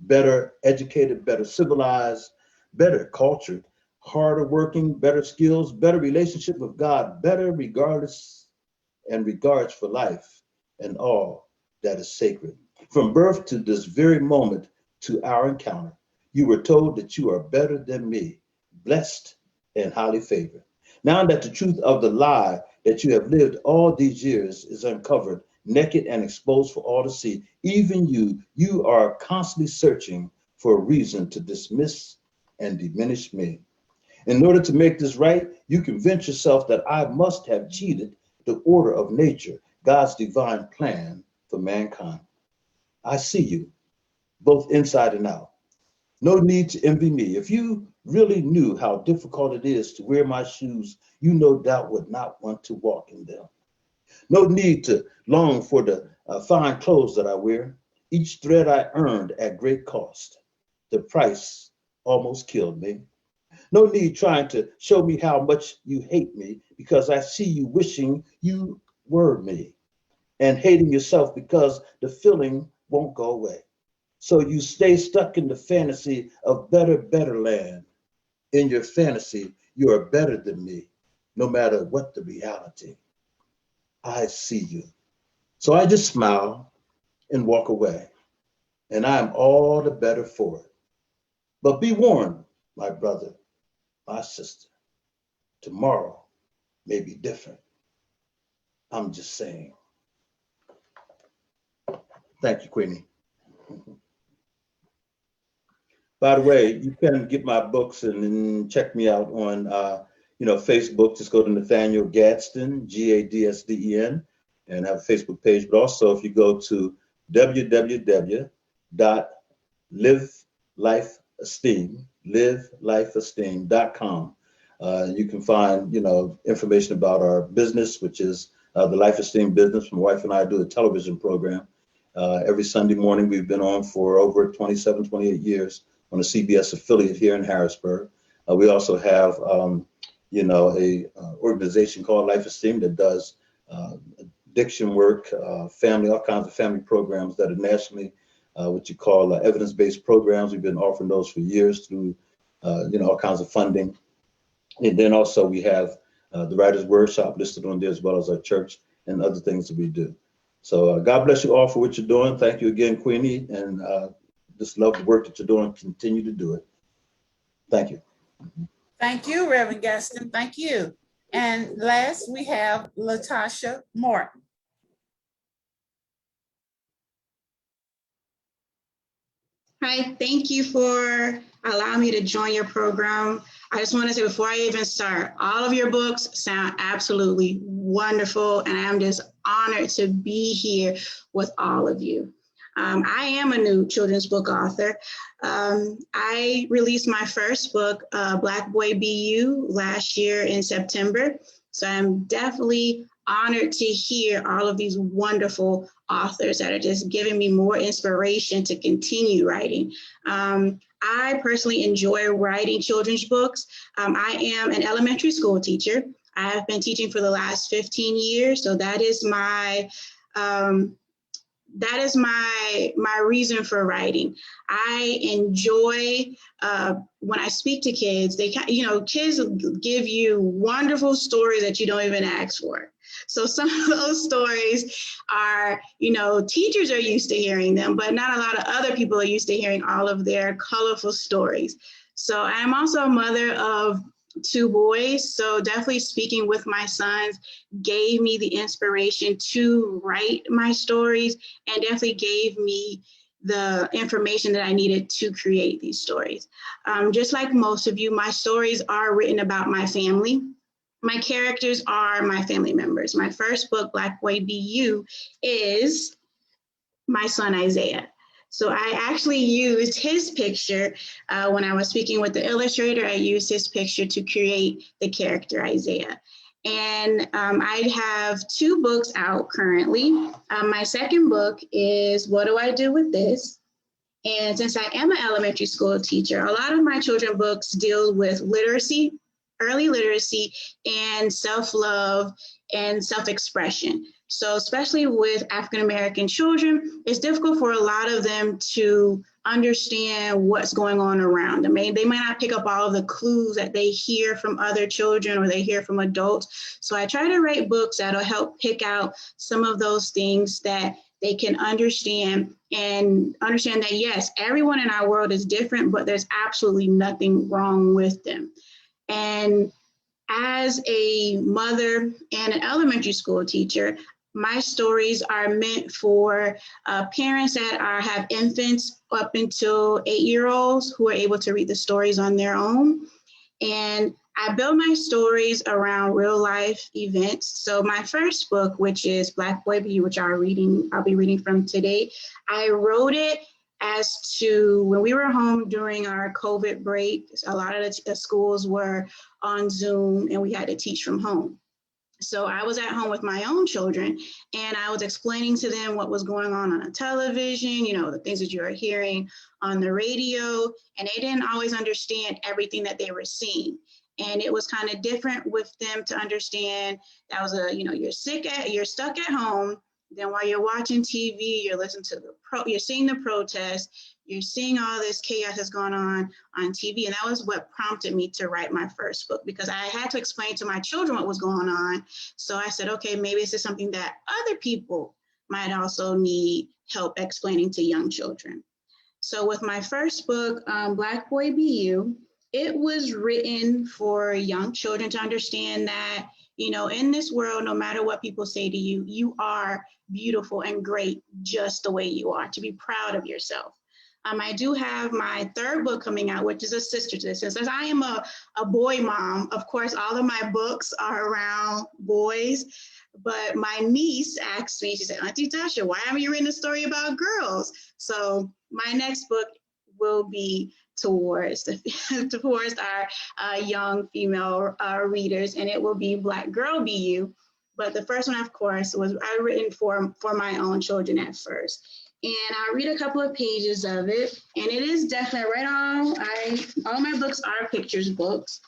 Better educated, better civilized, better cultured, harder working, better skills, better relationship with God, better regardless and regards for life and all that is sacred. From birth to this very moment to our encounter, you were told that you are better than me, blessed and highly favored. Now that the truth of the lie that you have lived all these years is uncovered, naked and exposed for all to see, even you are constantly searching for a reason to dismiss and diminish me. In order to make this right, you convince yourself that I must have cheated the order of nature, God's divine plan for mankind. I see you, both inside and out. No need to envy me. If you really knew how difficult it is to wear my shoes, you no doubt would not want to walk in them. No need to long for the fine clothes that I wear. Each thread I earned at great cost. The price almost killed me. No need trying to show me how much you hate me, because I see you wishing you were me, and hating yourself because the feeling won't go away. So you stay stuck in the fantasy of better land. In your fantasy, you are better than me, no matter what the reality. I see you. So I just smile and walk away, and I'm all the better for it. But be warned, my brother, my sister, tomorrow may be different. I'm just saying. Thank you, Queenie. By the way, you can get my books and then check me out on Facebook. Just go to Nathaniel Gadsden, Gadsden, and have a Facebook page. But also, if you go to www.livelifeesteem.com, You can find, information about our business, which is the Life Esteem business. My wife and I do a television program. Every Sunday morning, we've been on for over 27, 28 years on a CBS affiliate here in Harrisburg. We also have, a organization called Life Esteem that does addiction work, family, all kinds of family programs that are nationally what you call evidence-based programs. We've been offering those for years through, all kinds of funding. And then also we have the Writers Workshop listed on there, as well as our church and other things that we do. So God bless you all for what you're doing. Thank you again, Queenie, and just love the work that you're doing. Continue to do it. Thank you. Thank you, Reverend Gaston. Thank you. And last, we have Latasha Morton. Hi, thank you for allowing me to join your program. I just want to say before I even start, all of your books sound absolutely wonderful, and I'm just honored to be here with all of you. I am a new children's book author. I released my first book, Black Boy Be You, last year in September. So I'm definitely honored to hear all of these wonderful authors that are just giving me more inspiration to continue writing. I personally enjoy writing children's books. I am an elementary school teacher. I have been teaching for the last 15 years. So that is my reason for writing. I enjoy when I speak to kids, kids give you wonderful stories that you don't even ask for. So some of those stories are, teachers are used to hearing them, but not a lot of other people are used to hearing all of their colorful stories. So I'm also a mother of 2 boys. So definitely speaking with my sons gave me the inspiration to write my stories, and definitely gave me the information that I needed to create these stories. Just like most of you, my stories are written about my family. My characters are my family members. My first book, Black Boy Be You, is my son Isaiah. So I actually used his picture when I was speaking with the illustrator. I used his picture to create the character Isaiah. And I have 2 books out currently. My second book is What Do I Do With This? And since I am an elementary school teacher, a lot of my children books deal with literacy, early literacy, and self-love and self-expression. So especially with African-American children, it's difficult for a lot of them to understand what's going on around them. They might not pick up all of the clues that they hear from other children or they hear from adults. So I try to write books that'll help pick out some of those things that they can understand, and understand that, yes, everyone in our world is different, but there's absolutely nothing wrong with them. And as a mother and an elementary school teacher, my stories are meant for parents that have infants up until 8-year-olds who are able to read the stories on their own. And I build my stories around real life events. So my first book, which is Black Boy Be You, which I'll be reading from today, I wrote it as to when we were home during our COVID break. A lot of the schools were on Zoom and we had to teach from home. So I was at home with my own children, and I was explaining to them what was going on the television, the things that you are hearing on the radio, and they didn't always understand everything that they were seeing. And it was kind of different with them to understand that was you're stuck at home. Then while you're watching TV, you're listening to you're seeing the protests, you're seeing all this chaos that's going on TV. And that was what prompted me to write my first book, because I had to explain to my children what was going on. So I said, okay, maybe this is something that other people might also need help explaining to young children. So with my first book, Black Boy Be You, it was written for young children to understand that, in this world, no matter what people say to you, you are beautiful and great just the way you are, to be proud of yourself. I do have my third book coming out, which is a sister to this. And since I am a boy mom, of course, all of my books are around boys. But my niece asked me, she said, Auntie Tasha, why haven't you written a story about girls? So my next book will be towards towards our young female readers, and it will be Black Girl Be You. But the first one, of course, was written for my own children at first. And I'll read a couple of pages of it. And it is definitely right on. All my books are pictures books.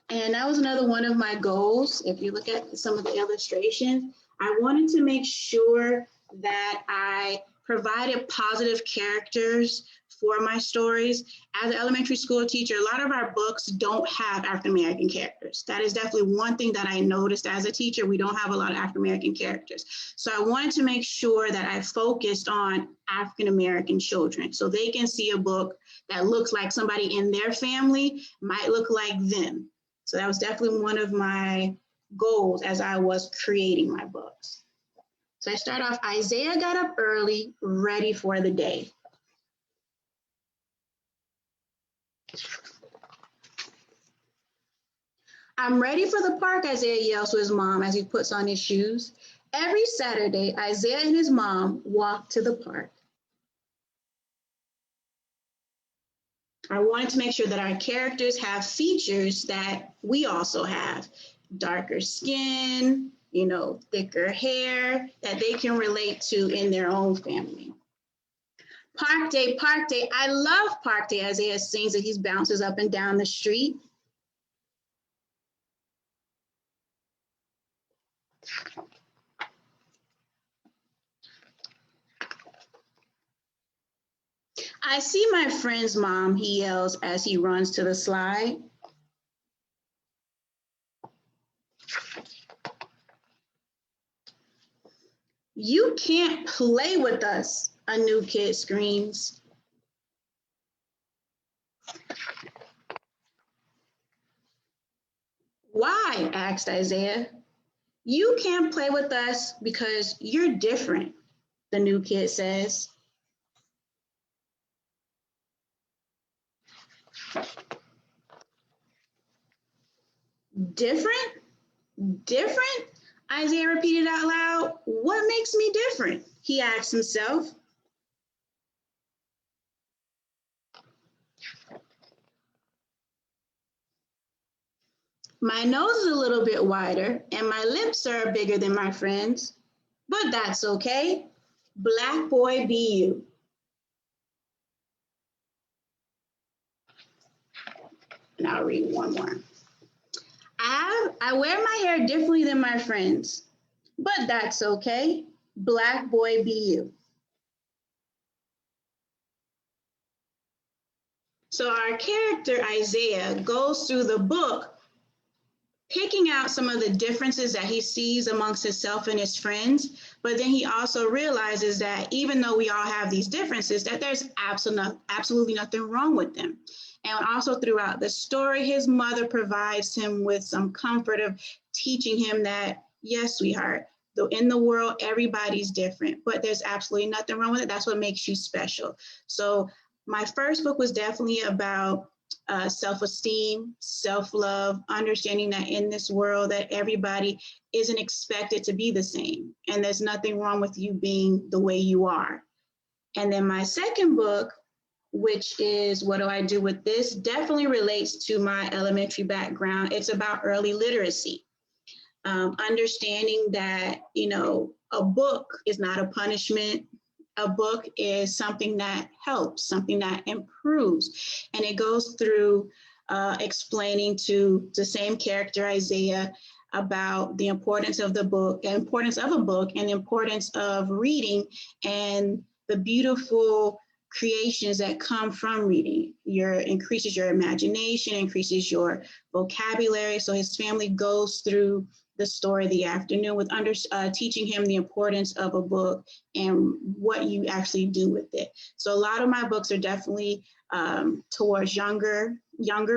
And that was another one of my goals. If you look at some of the illustrations, I wanted to make sure that I provided positive characters for my stories. As an elementary school teacher, a lot of our books don't have African-American characters. That is definitely one thing that I noticed as a teacher. We don't have a lot of African-American characters. So I wanted to make sure that I focused on African-American children so they can see a book that looks like somebody in their family might look like them. So that was definitely one of my goals as I was creating my books. So I start off, Isaiah got up early, ready for the day. I'm ready for the park, Isaiah yells to his mom as he puts on his shoes. Every Saturday, Isaiah and his mom walk to the park. I wanted to make sure that our characters have features that we also have. Darker skin, thicker hair that they can relate to in their own family. Park day, I love park day, Isaiah sings as he bounces up and down the street. I see my friend's mom, he yells as he runs to the slide. You can't play with us, a new kid screams. Why? Asked Isaiah. You can't play with us because you're different, the new kid says. Different? Different? Isaiah repeated out loud. What makes me different? He asked himself. My nose is a little bit wider and my lips are bigger than my friends, but that's okay. Black boy be you. And I'll read one more. I wear my hair differently than my friends, but that's okay. Black boy be you. So our character, Isaiah, goes through the book picking out some of the differences that he sees amongst himself and his friends, but then he also realizes that even though we all have these differences, that there's absolutely nothing wrong with them. And also throughout the story, his mother provides him with some comfort of teaching him that, yes, sweetheart, though in the world, everybody's different, but there's absolutely nothing wrong with it. That's what makes you special. So my first book was definitely about self-esteem, self-love, understanding that in this world that everybody isn't expected to be the same. And there's nothing wrong with you being the way you are. And then my second book, which is What Do I Do With This, definitely relates to my elementary background. It's about early literacy. Understanding that, a book is not a punishment. A book is something that helps, something that improves. And it goes through explaining to the same character, Isaiah, about the importance of the book, the importance of a book, and the importance of reading and the beautiful creations that come from reading. Increases your imagination, increases your vocabulary. So his family goes through the story of the afternoon with teaching him the importance of a book and what you actually do with it. So a lot of my books are definitely towards younger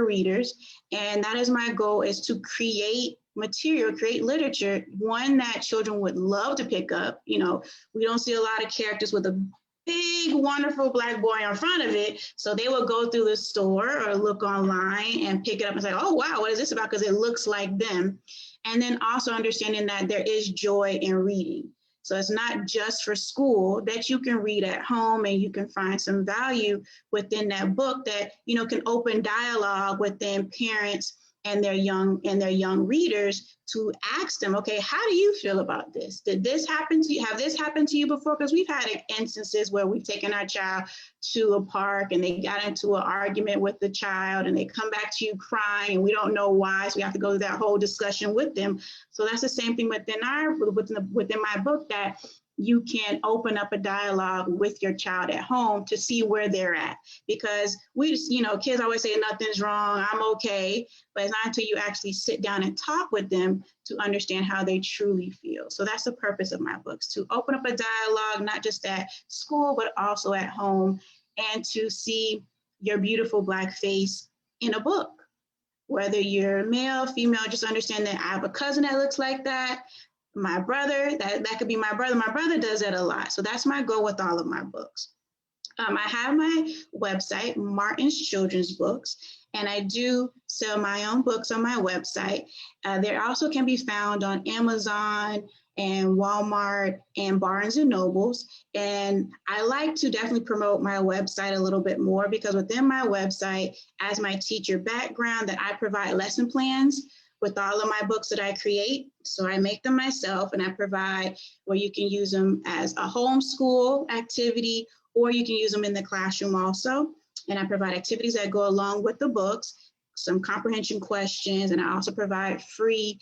readers. And that is my goal, is to create material, create literature, one that children would love to pick up. We don't see a lot of characters with a big, wonderful Black boy in front of it. So they will go through the store or look online and pick it up and say, oh, wow, what is this about? Because it looks like them. And then also understanding that there is joy in reading. So it's not just for school, that you can read at home and you can find some value within that book that, can open dialogue within parents and their young readers to ask them, okay, how do you feel about this? Did this happen to you? Have this happened to you before? Because we've had instances where we've taken our child to a park and they got into an argument with the child and they come back to you crying and we don't know why. So we have to go through that whole discussion with them. So that's the same thing within my book, that you can open up a dialogue with your child at home to see where they're at. Because we just, kids always say nothing's wrong, I'm okay. But it's not until you actually sit down and talk with them to understand how they truly feel. So that's the purpose of my books, to open up a dialogue, not just at school, but also at home, and to see your beautiful Black face in a book. Whether you're male, female, just understand that I have a cousin that looks like that. My brother, that could be my brother. My brother does that a lot. So that's my goal with all of my books. I have my website, Martin's Children's Books, and I do sell my own books on my website. They also can be found on Amazon and Walmart and Barnes and Nobles. And I like to definitely promote my website a little bit more, because within my website, as my teacher background, that I provide lesson plans with all of my books that I create. So I make them myself and I provide where you can use them as a homeschool activity, or you can use them in the classroom also. And I provide activities that go along with the books, some comprehension questions, and I also provide free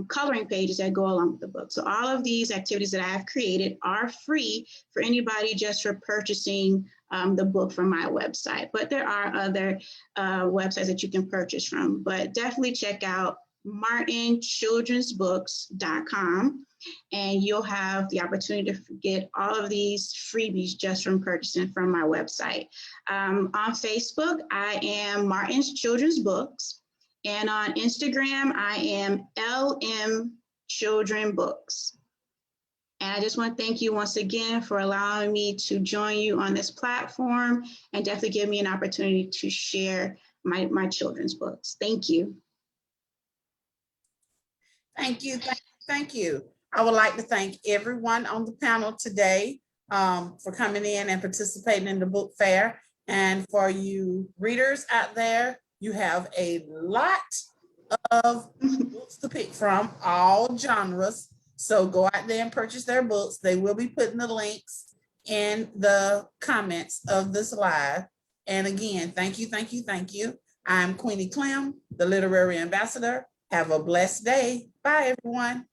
coloring pages that go along with the book. So all of these activities that I have created are free for anybody just for purchasing the book from my website. But there are other websites that you can purchase from. But definitely check out martinchildrensbooks.com. And you'll have the opportunity to get all of these freebies just from purchasing from my website. On Facebook, I am Martin's Children's Books. And on Instagram, I am LM Children Books. And I just want to thank you once again for allowing me to join you on this platform and definitely give me an opportunity to share my children's books. Thank you. Thank you, thank you. I would like to thank everyone on the panel today for coming in and participating in the book fair. And for you readers out there, you have a lot of books to pick from, all genres. So go out there and purchase their books. They will be putting the links in the comments of this live. And again, thank you, thank you, thank you. I'm Queenie Clem, the Literary Ambassador. Have a blessed day. Bye, everyone.